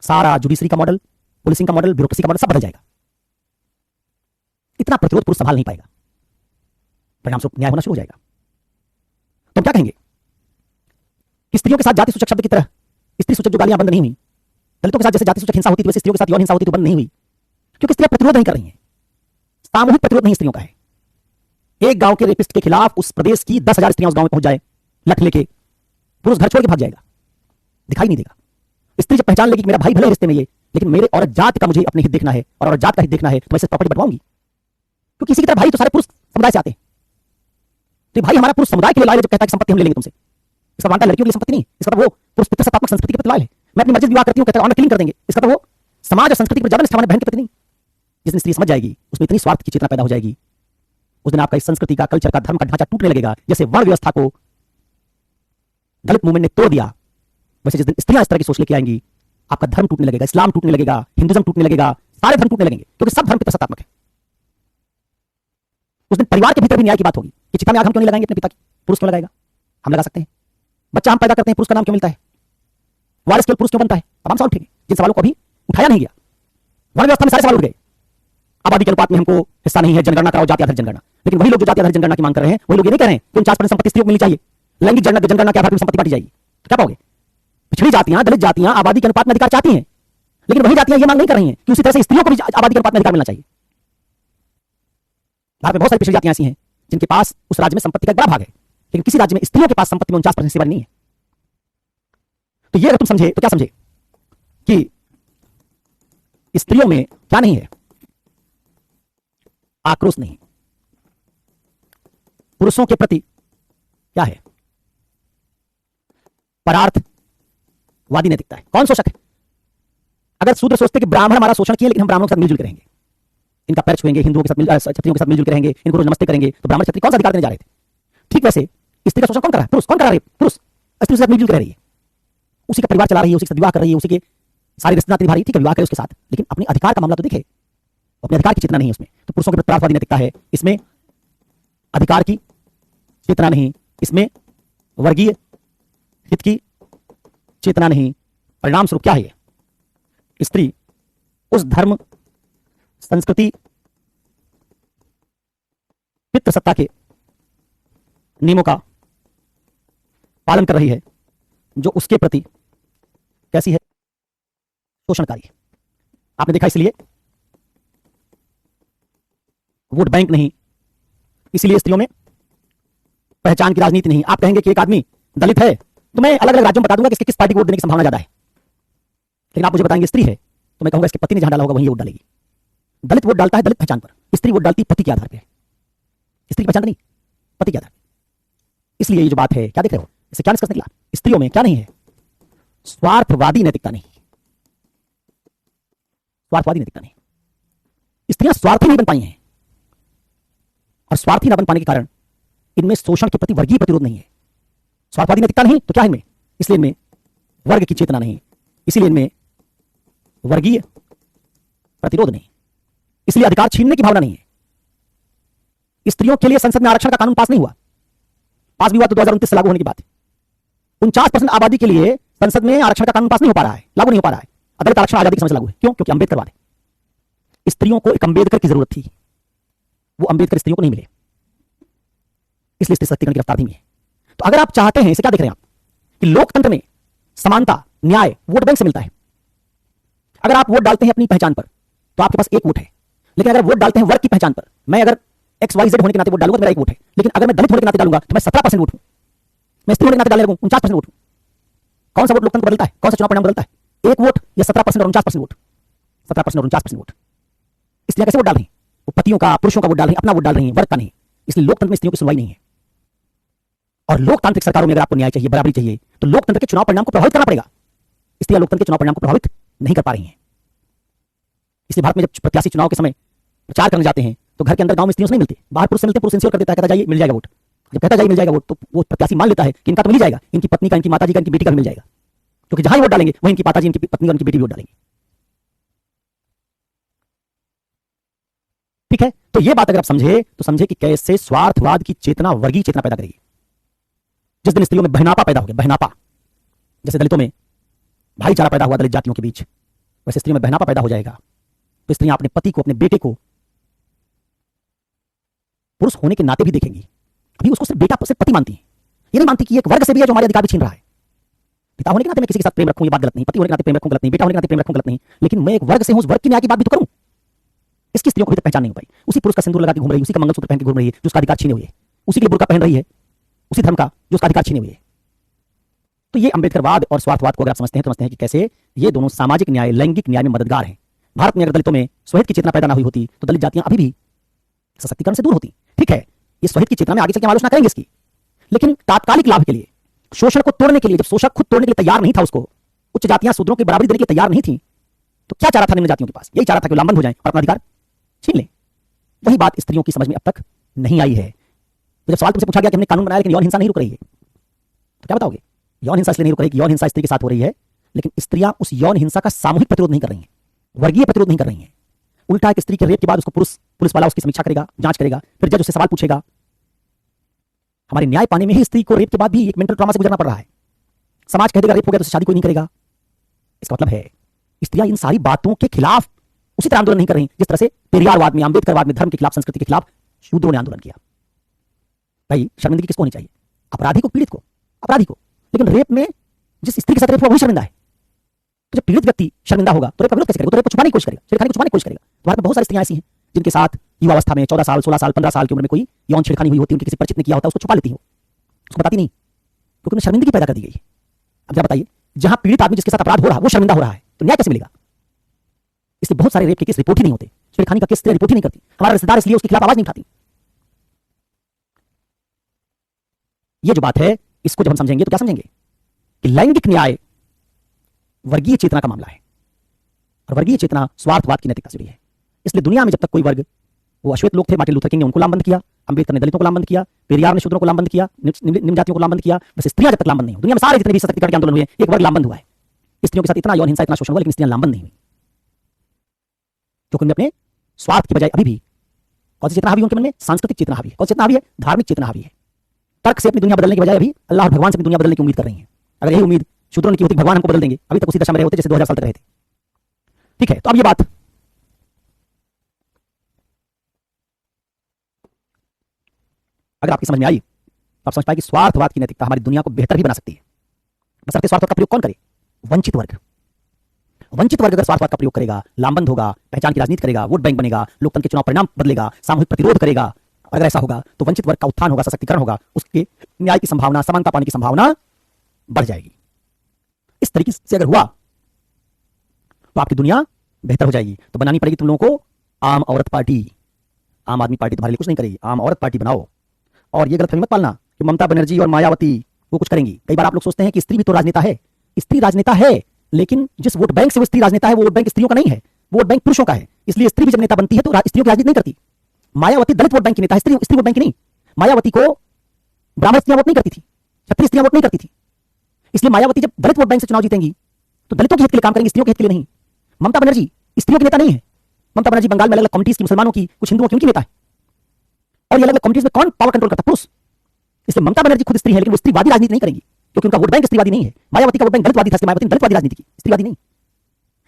सारा जुडिशरी का मॉडल, पुलिसिंग का मॉडल, ब्यूरोक्रेसी का मॉडल सब बदल जाएगा। इतना प्रतिरोध पुरुष संभाल नहीं पाएगा, परिणाम स्वरूप न्याय होना शुरू हो जाएगा। तो हम क्या कहेंगे कि स्त्रियों के साथ जाति सूचक शब्द की तरह स्त्री सूचक जो गालियां बंद नहीं हुई, दलितों के साथ जैसे जाति सूचक हिंसा होती थी वैसे स्त्रियों के साथ यौन हिंसा होती तो बंद नहीं हुई, क्योंकि स्त्रियां प्रतिरोध नहीं कर रही हैं। सामूहिक प्रतिरोध नहीं स्त्रियों का है। एक गांव के रेपिस्ट के खिलाफ उस प्रदेश की 10,000 स्त्रियां उस गांव में पहुंच जाए लठ लेके, पुरुष घर छोड़ के भाग जाएगा, दिखाई नहीं देगा। स्त्री जब पहचान लेगी कि मेरा भाई भले रिश्ते में ये, लेकिन मेरे औरत जात का मुझे अपने हित देखना है और औरत जात का हित देखना है, तो मैं इसे प्रॉपर्टी बंटवाऊंगी। क्योंकि इसी की तरह भाई तो सारे पुरुष समुदाय से आते हैं। तो भाई हमारा पुरुष समुदाय के लिए लॉयल है, जब कहता है कि संपत्ति हम ले लेंगे तुमसे, इसका मानता है लड़कियों के लिए संपत्ति नहीं, इसका तो वो पुरुष पितृसत्तात्मक संस्कृति के प्रति लॉयल है। मैं अपनी मर्जी विवाह करती हूं, कहता है ऑनर किलिंग कर देंगे, इसका तो वो समाज और संस्कृति पर ज्यादा निष्ठावान है, बहन के प्रति नहीं। जिस दिन स्त्री समझ जाएगी, उसमें इतनी स्वार्थ की चेतना पैदा हो जाएगी, उस दिन आपका इस संस्कृति का, कल्चर का, धर्म का ढांचा टूटने लगेगा। जैसे वर्ण व्यवस्था को दलित मूवमेंट ने तोड़ दिया, वैसे जिस दिन स्त्रियां इस तरह की सोच लेके आएंगी, आपका धर्म टूटने लगेगा, इस्लाम टूटने लगेगा, हिंदुइज्म टूटने लगेगा, सारे धर्म टूटने लगेंगे, क्योंकि सब धर्म पितृसत्तात्मक है। उस दिन परिवार के भीतर भी न्याय की बात होगी कि चिता में आग हम क्यों नहीं लगाएंगे अपने पिता की, पुरुष क्यों लगाएगा? हम लगा सकते हैं। बच्चा हम पैदा करते हैं, पुरुष का नाम क्यों मिलता है? वारिस केवल पुरुष क्यों बनता है? अब हम सवाल उठेंगे जिन सवालों को अभी उठाया नहीं गया। वर्ण व्यवस्था में सारे सवाल उठ गए। आबादी के अनुपात में हमको हिस्सा नहीं है, जनगणना कराओ, जाति आधारित जनगणना। लेकिन वही लोग जो जाति आधारित जनगणना की मांग कर रहे हैं, वही लोग ये नहीं कह रहे हैं कि 49% संपत्ति स्त्रियों को मिलनी चाहिए, लैंगिक जनगणना के आधार पर संपत्ति बांटी जाएगी। तो क्या पाओगे? पिछड़ी जातियां, दलित जातियां आबादी के अनुपात में अधिकार चाहती हैं, लेकिन वही जातियां ये मांग नहीं कर रही हैं कि उसी तरह से स्त्रियों को भी आबादी के अनुपात में अधिकार मिलना चाहिए। भारत में बहुत सारी पिछड़ी जातियां ऐसी हैं जिनके पास उस राज्य में संपत्ति का बड़ा भाग है, लेकिन किसी राज्य में स्त्रियों के पास संपत्ति में 49% से बड़ी नहीं है। तो ये अगर तुम समझे तो क्या समझे कि स्त्रियों में क्या नहीं है? आक्रोश नहीं। पुरुषों के प्रति क्या है? परार्थवादी नैतिकता है। कौन शोषक है? अगर शूद्र सोचते कि ब्राह्मण हमारा शोषण किए, लेकिन हम ब्राह्मणों के साथ मिलजुल के रहेंगे, इनका पैर छुएंगे, हिंदुओं के साथ क्षत्रियों के साथ मिलजुल के रहेंगे, इनको रोज नमस्ते करेंगे, तो ब्राह्मण क्षत्रिय कौन सा अधिकार देने जा रहे थे? ठीक वैसे स्त्री का शोषण कौन कर रहा है? पुरुष। कौन कर रहा है? पुरुष स्त्री के साथ मिलजुल कर रही है, उसी का परिवार चला रही है, उसी के साथ विवाह कर रही है, उसी के सारी रिश्ते नाते निभा रही है, ठीक है, विवाह करे उसके साथ, लेकिन अपने अधिकार का मामला तो देखे, अपने अधिकार की चेतना नहीं है उसमें। तो पुरुषों की प्रतिरासवादी नैतिकता है, इसमें अधिकार की चेतना नहीं, इसमें वर्गीय हित की चेतना नहीं। परिणाम स्वरूप क्या है? ये स्त्री उस धर्म, संस्कृति, पितृसत्ता के नियमों का पालन कर रही है जो उसके प्रति कैसी है? शोषणकारी। आपने देखा, इसलिए वोट बैंक नहीं, इसीलिए स्त्रियों में पहचान की राजनीति नहीं। आप कहेंगे कि एक आदमी दलित है तो मैं अलग अलग राज्यों में बता दूंगा कि इसके किस पार्टी को वोट देने की संभावना ज्यादा है, लेकिन आप मुझे बताएंगे स्त्री है तो मैं कहूंगा इसके पति ने जहां डाला होगा वहीं वोट डालेगी। दलित वोट डालता है दलित पहचान पर, स्त्री वोट डालती पति के आधार पर। स्त्री की पहचान नहीं, पति के आधार पर। इसलिए ये जो बात है, क्या देख रहे हो, इससे क्या निष्कर्ष निकला? स्त्रियों में क्या नहीं है? स्वार्थवादी नैतिकता नहीं, स्वार्थवादी नैतिकता नहीं। स्त्रियां स्वार्थी नहीं बन पाई हैं, और स्वार्थी ना बन पाने के कारण इनमें शोषण के प्रति वर्गीय प्रतिरोध नहीं है। स्वार्थवादी नैतिकता नहीं तो क्या है इनमें? इसलिए इनमें वर्ग की चेतना नहीं, इसलिए इनमें वर्गीय प्रतिरोध नहीं, इसलिए अधिकार छीनने की भावना नहीं है। स्त्रियों के लिए संसद में आरक्षण का कानून पास नहीं हुआ, पास भी हुआ तो 2029 से लागू होने की बात है। 49% आबादी के लिए संसद में आरक्षण का कानून पास नहीं हो पा रहा है, लागू नहीं हो पा रहा है। अदालत आरक्षण आजादी की समझ लागू है, क्यों? क्योंकि अंबेडकर वाद है। स्त्रियों को एक अंबेडकर की जरूरत थी, वो अंबेडकर स्त्रियों को नहीं मिले, इसलिए स्त्री सशक्तिकरण की रफ्तार धीमी है। तो अगर आप चाहते हैं, इसे क्या देख रहे हैं आप, कि लोकतंत्र में समानता, न्याय वोट बैंक से मिलता है। अगर आप वोट डालते हैं अपनी पहचान पर तो आपके पास एक वोट है, लेकिन अगर वोट डालते हैं वर्ग की पहचान पर, मैं अगर XYZ होने के नाते वोट डालूंगा तो मेरा एक वोट है, लेकिन अगर मैं दलित होने के नाते डालूंगा तो मैं 17% वोट हूं, मैं स्त्री होने के नाते डालने लगूं 49% वोट हूं। कौन सा वोट लोकतंत्र बदलता है? कौन सा चुनाव परिणाम बदलता है? एक वोट या 17% और 49% वोट? 17% और 49% वोट। स्त्रियां कैसे वोट डाल रही हैं? वो पतियों का, पुरुषों का वोट डाल रही हैं, अपना वोट डाल रही हैं, वर्ग का नहीं। इसलिए लोकतंत्र में स्त्रियों की सुनवाई नहीं है। और लोकतांत्रिक सरकारों में अगर आपको न्याय चाहिए, बराबरी चाहिए, तो लोकतंत्र के चुनाव परिणाम को प्रभावित करना पड़ेगा। स्त्रियां लोकतंत्र के चुनाव परिणाम को प्रभावित नहीं कर पा रही हैं। इसलिए भारत में जब प्रत्याशी चुनाव के समय प्रचार करने जाते हैं तो घर के अंदर गांव में स्त्रियों से नहीं मिलते, बाहर पुरुष से मिलते, पुरुष इंश्योर कर देता है, कहता जाइए मिल जाएगा वोट। जब कहता जाइए मिल जाएगा वोट तो वो प्रत्याशी मान लेता है कि इनका तो मिल ही जाएगा, इनकी पत्नी का, इनकी माताजी का, इनकी बेटी का भी मिल जाएगा, क्योंकि जहां ही वोट डालेंगे वहीं इनकी माताजी, इनकी पत्नी और इनकी बेटी भी वोट डालेंगे। ठीक है, तो ये बात अगर आप समझे तो समझे कि कैसे स्वार्थवाद की चेतना वर्गीय चेतना पैदा करेगी। जिस दिन स्त्रियों में बहनापा पैदा हो गया, बहनापा, जैसे दलितों में भाईचारा पैदा हुआ दलित जातियों के बीच, वैसे स्त्रियों में बहनापा पैदा हो जाएगा। तो स्त्रियां अपने पति को, अपने बेटे को पुरुष होने के नाते भी देखेंगी। अभी उसको सिर्फ बेटा, सिर्फ पति मानती है, ये नहीं मानती कि एक वर्ग से भी है जो हमारे अधिकार भी छीन रहा है। पिता होने के नाते मैं किसी के साथ प्रेम रखूं, ये बात गलत नहीं, पति होने के नाते प्रेम रखूं गलत नहीं, बेटा होने के नाते प्रेम रखूं गलत नहीं, लेकिन मैं एक वर्ग से हूं, उस वर्ग की न्याय की बात भी तो करूं। इसकी स्त्रियों को अभी तक पहचान नहीं हो पाई। उसी पुरुष का सिंदूर लगा के घूम रही है, उसी का मंगलसूत्र पहन के घूम रही है जो उसका अधिकार छीने हुए है, उसी के लिए बुर्का पहन रही है, उसी धर्म का जो उसका अधिकार छीने हुए है। तो ये अंबेडकरवाद और स्वार्थवाद को अगर आप समझते हैं तो समझते हैं कि कैसे ये दोनों सामाजिक न्याय, लैंगिक न्याय में मददगार हैं। भारत में अगर दलितों में स्वहित की चेतना पैदा ना हुई होती तो दलित जातियां अभी भी सशक्तिकरण से दूर होती। ठीक है, ये स्वहित की चेतना में आगे चल के आलोचना करेंगे इसकी, लेकिन तात्कालिक लाभ के लिए, शोषण को तोड़ने के लिए, जब शोषक खुद तोड़ने के लिए तैयार नहीं था, उसको उच्च जातियां शूद्रों की बराबरी देने के लिए तैयार नहीं थी, तो क्या चारा था निम्न जातियों के पास? यही चारा था कि लामबंद हो जाए और अपना अधिकार छीन लें। वही बात स्त्रियों की समझ में अब तक नहीं आई है। तो जब सवाल तुमसे पूछा गया कि हमने कानून बनाया लेकिन यौन हिंसा नहीं रुक रही है, तो क्या बताओगे? यौन हिंसा इसलिए नहीं रुक रही कि यौन हिंसा स्त्री के साथ हो रही है, लेकिन स्त्रियां उस यौन हिंसा का सामूहिक प्रतिरोध नहीं कर रही हैं, वर्गीय प्रतिरोध नहीं कर रही हैं। उल्टा एक स्त्री के रेप के बाद उसको पुलिस वाला उसकी समीक्षा करेगा, जांच करेगा, फिर जज उससे सवाल पूछेगा। हमारे न्याय पाने में ही स्त्री को रेप के बाद भी एक मेंटल ट्रॉमा से गुजरना पड़ रहा है। समाज कह देगा रेप हो गया तो शादी कोई नहीं करेगा। इसका मतलब है स्त्रियां इन सारी बातों के खिलाफ उसी तरह आंदोलन नहीं कर रही जिस तरह से पेरियारवाद में, अंबेडकरवाद में धर्म के खिलाफ, संस्कृति के खिलाफ शूद्रों ने आंदोलन किया। भाई शर्मिंदगी किसको होनी चाहिए? अपराधी को, पीड़ित को, अपराधी को। लेकिन रेप में जिस स्त्री के साथ रेप हुआ वही शर्मिंदा है। तो जब पीड़ित व्यक्ति शर्मिंदा होगा तो रेप का विरोध कैसे करेगा? तो रेप को छुपाने की कोशिश करेगा, छेड़खानी को छुपाने की कोशिश करेगा। तो भारत में बहुत सारी स्त्रियां ऐसी हैं जिनके साथ युवावस्था में 14 साल, 16 साल, 15 साल की उम्र में कोई यौन छेड़खानी हुई होती है, उनके किसी परिचित ने किया होता है, उसको छुपा लेती हो, उसको बताती नहीं, क्योंकि उन्हें शर्मिंदगी पैदा कर दी गई है। अब क्या बताइए, जहां पीड़ित आदमी जिसके साथ अपराध हो रहा है वो शर्मिंदा हो रहा है तो न्याय कैसे मिलेगा? इसलिए बहुत सारे रेप के केस रिपोर्ट ही नहीं होते, छेड़खानी का केस रिपोर्ट ही नहीं करती, हमारा रिश्तेदार इसलिए उसके खिलाफ आवाज नहीं उठाती। ये जो बात है इसको जब हम समझेंगे तो क्या समझेंगे कि लैंगिक न्याय वर्गीय चेतना का मामला है और वर्गीय चेतना स्वार्थवाद की नैतिकता से जुड़ी है। इसलिए दुनिया में जब तक कोई वर्ग, वो अश्वेत लोग थे, मार्टिन लूथर किंग ने उनको लामबंद किया, अंबेडकर ने दलितों को लामबंद किया, पेरियार ने शूद्रों को लामबंद किया, निम्न जातियों को लामबंद किया, बस स्त्रियां जब तक लामबंद नहीं हो, दुनिया में सारे जितने भी सशक्तिकरण के आंदोलन हुए एक वर्ग लामबंद हुआ है। स्त्रियों के साथ इतना यौन हिंसा, इतना शोषण हुआ, लेकिन स्त्रियां लामबंद नहीं हुई, क्योंकि उनमें अपने स्वार्थ की बजाय अभी भी कौन सी चेतना हावी है उनके मन में? सांस्कृतिक चेतना हावी है। कौन सी चेतना हावी है? धार्मिक चेतना हावी है। तर्क से अपनी दुनिया बदलने के बजाय अभी अल्लाह और भगवान से अपनी दुनिया बदलने की उम्मीद कर रही है। अगर यही उम्मीद शूद्रों ने की होती, भगवान हमको बदल देंगे, अभी तक उसी दशा में रहे होते जैसे 2000 साल तक रहे थे। ठीक है, तो अब ये बात अगर आपकी समझ में आई तो आप समझ पाए कि स्वार्थवाद की नैतिकता हमारी दुनिया को बेहतर भी बना सकती है। बशर्ते स्वार्थवाद का प्रयोग कौन करे? वंचित वर्ग। वंचित वर्ग अगर स्वार्थवाद का प्रयोग करेगा, लामबंद होगा, पहचान की राजनीति करेगा, वोट बैंक बनेगा, लोकतंत्र के चुनाव परिणाम बदलेगा, सामूहिक प्रतिरोध करेगा, अगर ऐसा होगा तो वंचित वर्ग का उत्थान होगा, सशक्तिकरण होगा, उसके न्याय की संभावना, समानता पाने की संभावना बढ़ जाएगी। इस तरीके से अगर हुआ तो आपकी दुनिया बेहतर हो जाएगी। तो बनानी पड़ेगी तुम लोगों को आम औरत पार्टी। आम आदमी पार्टी तुम्हारे लिए कुछ नहीं करेगी, आम औरत पार्टी बनाओ। और ये गलतफहमी मत पालना कि ममता बनर्जी और मायावती वो कुछ करेंगी। कई बार आप लोग सोचते हैं कि स्त्री भी तो राजनेता है। स्त्री राजनेता है, लेकिन जिस वोट बैंक से वो स्त्री राजनेता है वो वोट बैंक स्त्रियों का नहीं है, वोट बैंक पुरुषों का है। इसलिए स्त्री भी जब नेता बनती है तो स्त्रियों की राजनीति नहीं करती। मायावती दलित वोट बैंक की नेता है, स्त्री वोट बैंक की नहीं। मायावती को ब्राह्मण स्त्रियां वोट नहीं करती थी, क्षत्रिय स्त्रियां वोट नहीं करती थी। इसलिए मायावती जब दलित वोट बैंक से चुनाव जीतेंगी तो दलितों के हित के लिए काम करेंगी, स्त्रियों के हित के लिए नहीं। ममता बनर्जी स्त्रियों की नेता नहीं है। ममता बनर्जी बंगाल में अलग अलग कमिटीज की, मुसलमानों की, कुछ हिंदुओं की उनकी नेता है। और ये अलग अलग कमिटीज में कौन पावर कंट्रोल करता? पुरुष। इसलिए ममता बनर्जी खुद स्त्री है, लेकिन वो स्त्रीवादी राजनीति नहीं करेंगी, क्योंकि उनका वोट बैंक स्त्रीवादी नहीं है। मायावती का वोट बैंक दलितवादी था, मायावती ने दलितवादी राजनीति की, स्त्रीवादी नहीं।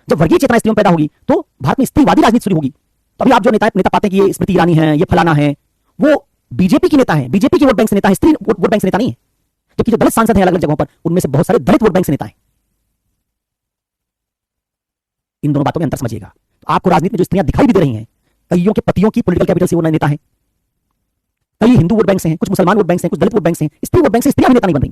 जब वर्गीय चेतना स्त्रियों में पैदा होगी तो भारत में स्त्रीवादी राजनीति शुरू होगी। तो अभी आप जो नेता पाते हैं कि ये स्मृति ईरानी है, ये फलाना है, वो बीजेपी की नेता है, बीजेपी की वोट बैंक से नेता है, स्त्री वोट बैंक से नेता नहीं है। जबकि जो दलित सांसद हैं अलग अलग जगहों पर, उनमें से बहुत सारे दलित वोट बैंक से नेता हैं। इन दोनों बातों में अंतर समझिएगा। तो आपको राजनीति में जो स्त्रियां दिखाई भी दे रही हैं, कईयों के पतियों की पॉलिटिकल कैपिटल से वो नेता है, कई हिंदू वोट बैंक से हैं, कुछ मुसलमान वोट बैंक से हैं, कुछ दलित वोट बैंक से हैं। स्त्री वोट बैंक से स्त्रियां भी नेता नहीं बन रही।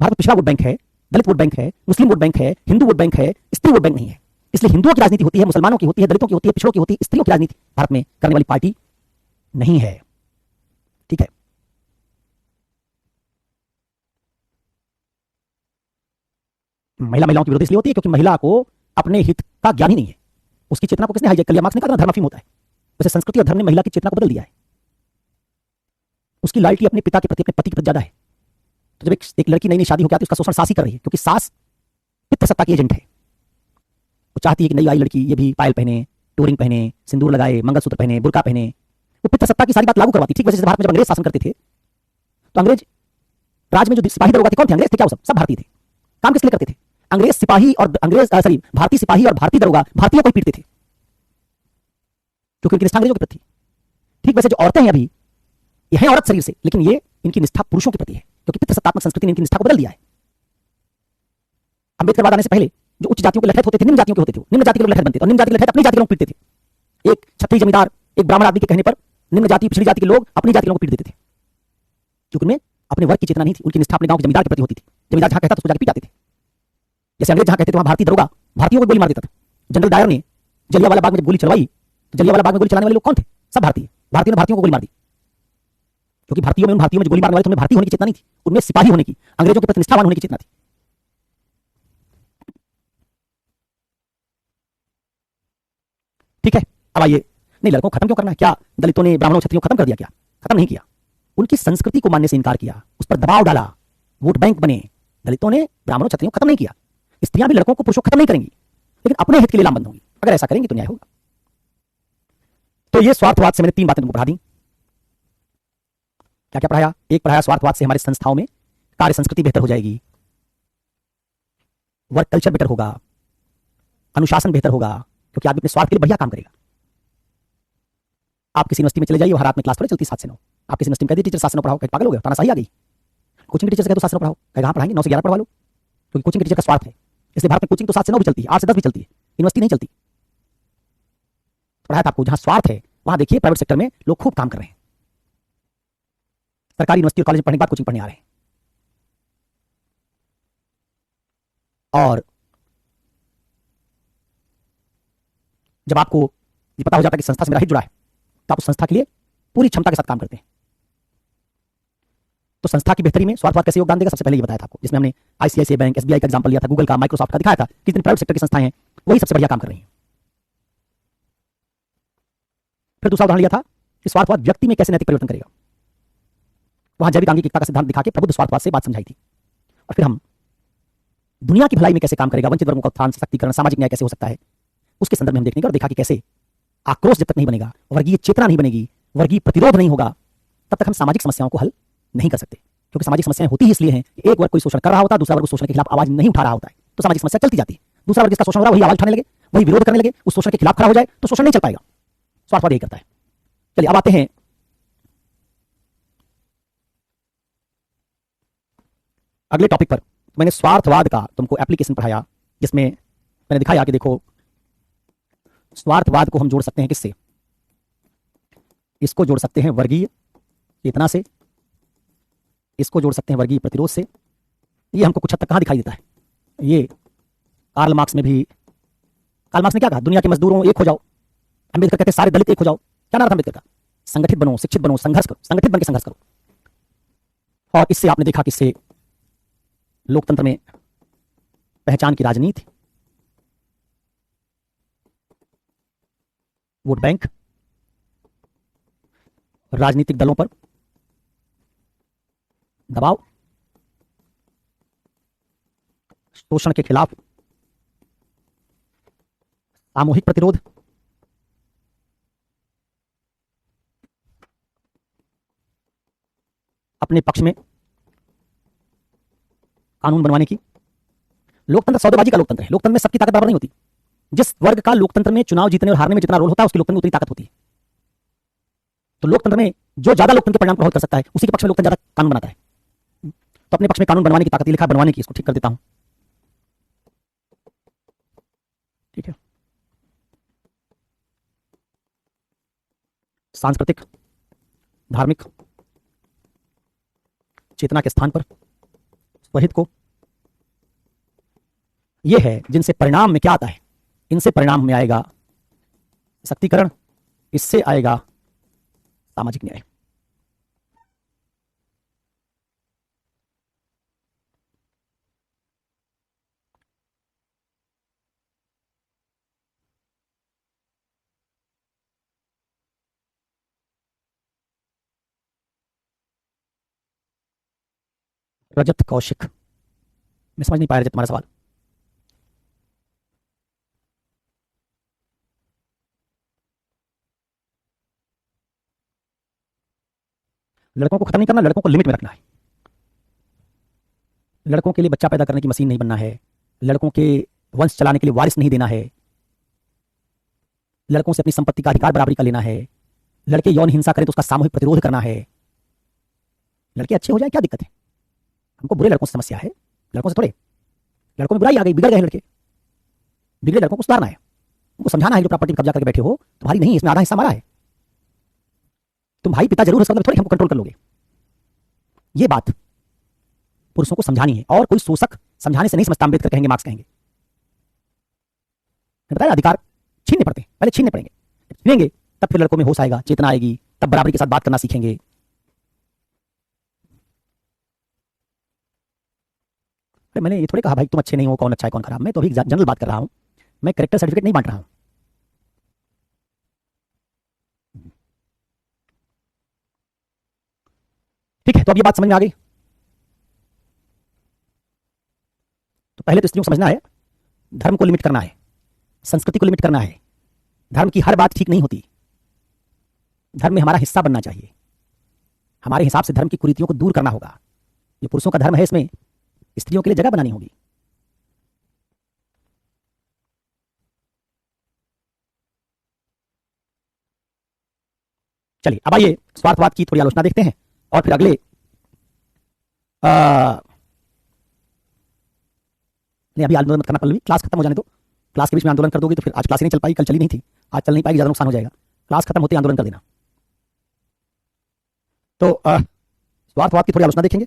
भारत में पिछड़ा वोट बैंक है, दलित वोट बैंक है, मुस्लिम वोट बैंक है, हिंदू वोट बैंक है, स्त्री वोट बैंक नहीं है। इसलिए हिंदुओं की राजनीति होती है, मुसलमानों की होती है, दलितों की होती है, पिछड़ों की होती है, स्त्रियों की राजनीति भारत में करने वाली पार्टी नहीं है। ठीक है, महिलाओं की विरोधी इसलिए होती है क्योंकि महिला को अपने हित का ज्ञान ही नहीं है। उसकी चेतना को किसने हाईजैक कर लिया? मार्क्स ने कहा धर्म अफीम होता है। वैसे संस्कृति और धर्म ने महिला की चेतना को बदल दिया है। उसकी लॉयल्टी अपने पिता के प्रति, अपने पति के प्रति ज्यादा है। तो जब एक लड़की नई नई शादी होकर आती है, उसका शोषण सास ही कर रही है, क्योंकि सास पितृसत्ता की एजेंट है। वो चाहती है कि नई आई लड़की ये भी पायल पहने, टोरिंग पहने, सिंदूर लगाए, मंगलसूत्र पहने, बुर्का पहने। वो पितृसत्ता की सारी बात लागू करवाती। ठीक वैसे भारत में जब अंग्रेज शासन करते थे तो अंग्रेज राज में जो सिपाही दरोगा थे कौन थे? अंग्रेज थे क्या? वो सब भारतीय थे। काम किस लिए करते थे? अंग्रेज सिपाही और भारतीय सिपाही और भारतीय दरोगा भारतीयों को पीटते थे, क्योंकि उनकी निष्ठा अंग्रेजों के प्रति। ठीक वैसे जो औरतें हैं अभी, ये हैं औरत शरीर से, लेकिन ये इनकी निष्ठा पुरुषों के प्रति है, क्योंकि पितृसत्तात्मक संस्कृति ने इनकी निष्ठा को बदल दिया है। अंबेडकर आने से पहले जो उच्च जातियों के लठैत होते थे, निम्न जातियों के होते थे, निम्न जाति के लोग लठैत बनते थे, और निम्न जाति के लठैत अपनी जाति के लोग पीटते थे। एक क्षत्रिय जमींदार एक ब्राह्मण आदमी के कहने पर निम्न जाति, पिछड़ी जाति के लोग अपनी जाति के लोगों को पीट देते थे, क्योंकि उनमें अपने वर्ग की चेतना नहीं थी। उनकी निष्ठा अपने गांव के जमींदार के प्रति होती थी। जमींदार जहां कहता था उसको जाके पीट जाते थे। जैसे अंग्रेज जहां कहते थे वहां भारतीय दरोगा भारतीयों को गोली मार देता था। जनरल डायर ने जलियांवाला बाग में जब गोली चलवाई तो जलियांवाला बाग में गोली चलाने वाले लोग कौन थे? सब भारतीय। भारतीयों ने भारतीयों को गोली मार दी, क्योंकि भारतीयों में जो गोली मारने वाले थे उनमें भारतीय होने की चेतना नहीं थी, उनमें सिपाही होने की, अंग्रेजों के प्रति निष्ठावान होने की चेतना थी। ठीक है, अब आइए, नहीं लड़कों खत्म क्यों करना है? क्या दलितों ने ब्राह्मणों क्षत्रियों खत्म कर दिया? क्या खत्म नहीं किया, उनकी संस्कृति को मानने से इनकार किया, उस पर दबाव डाला, वोट बैंक बने। दलितों ने ब्राह्मणों क्षत्रियों खत्म नहीं किया। स्त्रियां भी लड़कों को पुरुषों खत्म नहीं करेंगी, लेकिन अपने हित के लिए लामबंद होंगी। अगर ऐसा करेंगे तो न्याय होगा। तो ये स्वार्थवाद से मैंने 3 बातें तुमको पढ़ा दी। क्या क्या पढ़ाया? एक पढ़ाया स्वार्थवाद से हमारे संस्थाओं में कार्य संस्कृति बेहतर हो जाएगी, वर्क कल्चर बेटर होगा, अनुशासन बेहतर होगा, क्योंकि आदमी अपने स्वार्थ के लिए बढ़िया काम करेगा। आप किसी यूनिवर्सिटी में चले जाइए, वहां रात में क्लास थोड़ी चलती 7 से 9। आप किसी यूनिवर्सिटी में कह दीजिए टीचर 7 से 9 पढ़ाओ, पागल हो गया, ताना सही आ गई। कोचिंग के टीचर से कह दो 7 से 9 पढ़ाओ, कहाँ पढ़ाएंगे? 9 से 11 पढ़वा लो, क्योंकि कोचिंग के टीचर का स्वार्थ है। इसलिए भारत में कोचिंग तो 7 से 9 भी चलती है, 8 से 10 भी चलती है, यूनिवर्सिटी नहीं चलती। पढ़ाया था आपको, जहां स्वार्थ है वहां देखिए प्राइवेट सेक्टर में लोग खूब काम कर रहे हैं। सरकारी यूनिवर्सिटी और कॉलेज में पढ़ने के बाद कोचिंग पढ़ने आ रहे हैं। और जब आपको ये पता हो जाता है कि संस्था से मेरा हित जुड़ा है, तो आप उस संस्था के लिए पूरी क्षमता के साथ काम करते हैं। तो संस्था की बेहतरी में स्वार्थवाद कैसे योगदान देगा? सबसे पहले ये बताया था आपको, जिसमें हमने आईसीआईसीआई बैंक, एसबीआई का एग्जांपल लिया था, गूगल का, माइक्रोसॉफ्ट का दिखाया था। किस दिन प्राइवेट सेक्टर की संस्थाएं हैं वही सबसे बढ़िया काम कर रही हैं। फिर दूसरा उदाहरण लिया था कि स्वार्थवाद व्यक्ति में कैसे नैतिक परिवर्तन करेगा। वहां जैविक आंगिकता का सिद्धांत दिखा के प्रबुद्ध स्वार्थवाद से बात समझाई थी। और फिर हम दुनिया की भलाई में कैसे काम करेगा, वंचित वर्गों का उत्थान, सशक्तिकरण, सामाजिक न्याय कैसे हो सकता है, उसके संदर्भ में हम देखने का और देखा कि कैसे आक्रोश जब तक नहीं बनेगा, वर्गीय चेतना नहीं बनेगी, वर्गीय प्रतिरोध नहीं होगा, तब तक हम सामाजिक समस्याओं को हल नहीं कर सकते। क्योंकि सामाजिक समस्याएं होती ही इसलिए हैं कि एक वर्ग कोई शोषण कर रहा होता है, दूसरा वर्ग उस शोषण के खिलाफ आवाज नहीं उठा रहा होता है, तो सामाजिक समस्या चलती जाती है। दूसरा वर्ग जिसका शोषण हो रहा है वही आवाज उठाने लगे, वही विरोध करने लगे, उस शोषण के खिलाफ खड़ा हो जाए तो शोषण नहीं चल पाएगा। स्वार्थवाद यही करता है। चलिए अब आते हैं अगले टॉपिक पर। मैंने स्वार्थवाद का तुमको एप्लीकेशन पढ़ाया, जिसमें मैंने दिखाया कि देखो स्वार्थवाद को हम जोड़ सकते हैं किससे, इसको जोड़ सकते हैं वर्गीय चेतना से, इसको जोड़ सकते हैं वर्गीय प्रतिरोध से। ये हमको कुछ हद तक कहां दिखाई देता है, ये कार्ल मार्क्स ने भी, कार्ल मार्क्स ने क्या कहा, दुनिया के मजदूरों एक हो जाओ। अंबेडकर कहते सारे दलित एक हो जाओ। क्या नारा था अंबेडकर का, संगठित बनो, शिक्षित बनो, संघर्ष करो, संगठित बनकर संघर्ष करो। और इससे आपने देखा किससे लोकतंत्र में पहचान की राजनीति, वोट बैंक, राजनीतिक दलों पर दबाव, शोषण के खिलाफ सामूहिक प्रतिरोध, अपने पक्ष में कानून बनवाने की। लोकतंत्र सौदेबाजी का लोकतंत्र है। लोकतंत्र में सबकी ताकत बराबर नहीं होती। जिस वर्ग का लोकतंत्र में चुनाव जीतने और हारने में जितना रोल होता है, उसकी लोकतंत्र में उतनी ताकत होती है। तो लोकतंत्र में जो ज्यादा लोकतंत्र के परिणाम प्रभावित कर सकता है, उसी के पक्ष में लोकतंत्र ज्यादा कानून बनाता है। तो अपने पक्ष में कानून बनवाने की ताकत, लिखा बनवाने की, इसको ठीक कर देता हूं। ठीक है। सांस्कृतिक धार्मिक चेतना के स्थान पर स्वहित को, यह है जिनसे परिणाम में क्या आता है, इनसे परिणाम में आएगा सशक्तिकरण, इससे आएगा सामाजिक न्याय। रजत कौशिक, मैं समझ नहीं पाया रजत तुम्हारा सवाल। लड़कों को खत्म नहीं करना, लड़कों को लिमिट में रखना है। लड़कों के लिए बच्चा पैदा करने की मशीन नहीं बनना है, लड़कों के वंश चलाने के लिए वारिस नहीं देना है, लड़कों से अपनी संपत्ति का अधिकार बराबरी का लेना है, लड़के यौन हिंसा करें तो उसका सामूहिक प्रतिरोध करना है। लड़के अच्छे हो जाए क्या दिक्कत है, हमको बुरे लड़कों से समस्या है, लड़कों से थोड़े। लड़कों में बुराई आ गई, बिगड़ गए लड़के, बिगड़े लड़कों को सुधारना है, उनको समझाना है जो प्रॉपर्टी कब्जा करके बैठे हो तुम्हारी नहीं, इसमें आधा हिस्सा हमारा है। तुम भाई पिता जरूर, इसका मतलब थोड़ी हमको कंट्रोल कर लोगे। ये बात पुरुषों को समझानी है, और कोई शोषक समझाने से नहीं समझता। अंबेडकर कहेंगे, मार्क्स कहेंगे, बताया अधिकार छीनने पड़ते हैं, पहले छीनने पड़ेंगे, छीनेंगे तब फिर लड़कों में होश आएगा, चेतना आएगी, तब बराबरी के साथ बात करना सीखेंगे। मैंने ये थोड़ी कहा भाई तुम अच्छे नहीं हो, कौन अच्छा है कौन खराब, मैं तो अभी जनरल बात कर रहा हूं, मैं कैरेक्टर सर्टिफिकेट नहीं बांट रहा हूं। ठीक है, तो अब ये बात समझ में आ गई। तो पहले तो स्त्रियों को समझना है धर्म को लिमिट करना है, संस्कृति को लिमिट करना है। धर्म की हर बात ठीक नहीं होती, धर्म में हमारा हिस्सा बनना चाहिए। हमारे हिसाब से धर्म की कुरीतियों को दूर करना होगा। ये पुरुषों का धर्म है, इसमें स्त्रियों के लिए जगह बनानी होगी। चलिए अब आइए स्वार्थवाद की थोड़ी आलोचना देखते हैं, और फिर अगले नहीं अभी आंदोलन मत करना पल्लवी, क्लास खत्म हो जाने दो। क्लास के बीच में आंदोलन कर दोगे तो फिर आज क्लास ही नहीं चल पाई, कल चली नहीं थी, आज चल नहीं पाएगी, ज्यादा नुकसान हो जाएगा। क्लास खत्म होते आंदोलन कर देना। तो स्वार्थवाद की थोड़ी आलोचना देखेंगे,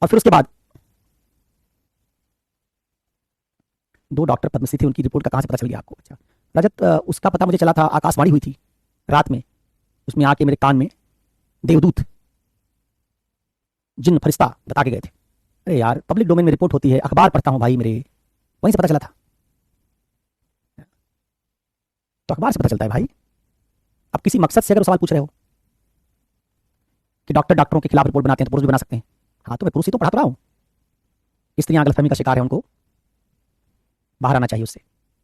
और फिर उसके बाद दो डॉक्टर पद्मश्री थे, उनकी रिपोर्ट का कहां से पता चल गया आपको? अच्छा रजत, उसका पता मुझे चला था, आकाशवाणी हुई थी रात में, उसमें आके मेरे कान में देवदूत जिन फरिश्ता बता के गए थे। अरे यार पब्लिक डोमेन में रिपोर्ट होती है, अखबार पढ़ता हूं भाई मेरे, वहीं से पता चला था। तो अखबार से पता चलता है भाई, अब किसी मकसद से अगर सवाल पूछ रहे हो कि डॉक्टर डॉक्टरों के खिलाफ रिपोर्ट बनाते हैं तो पुरुष भी बना सकते हैं, हाँ तो मैं पुरुष ही तो पढ़ा रहा हूं। स्त्रियां गलतफहमी का शिकार है, उनको बाहर आना चाहिए उससे।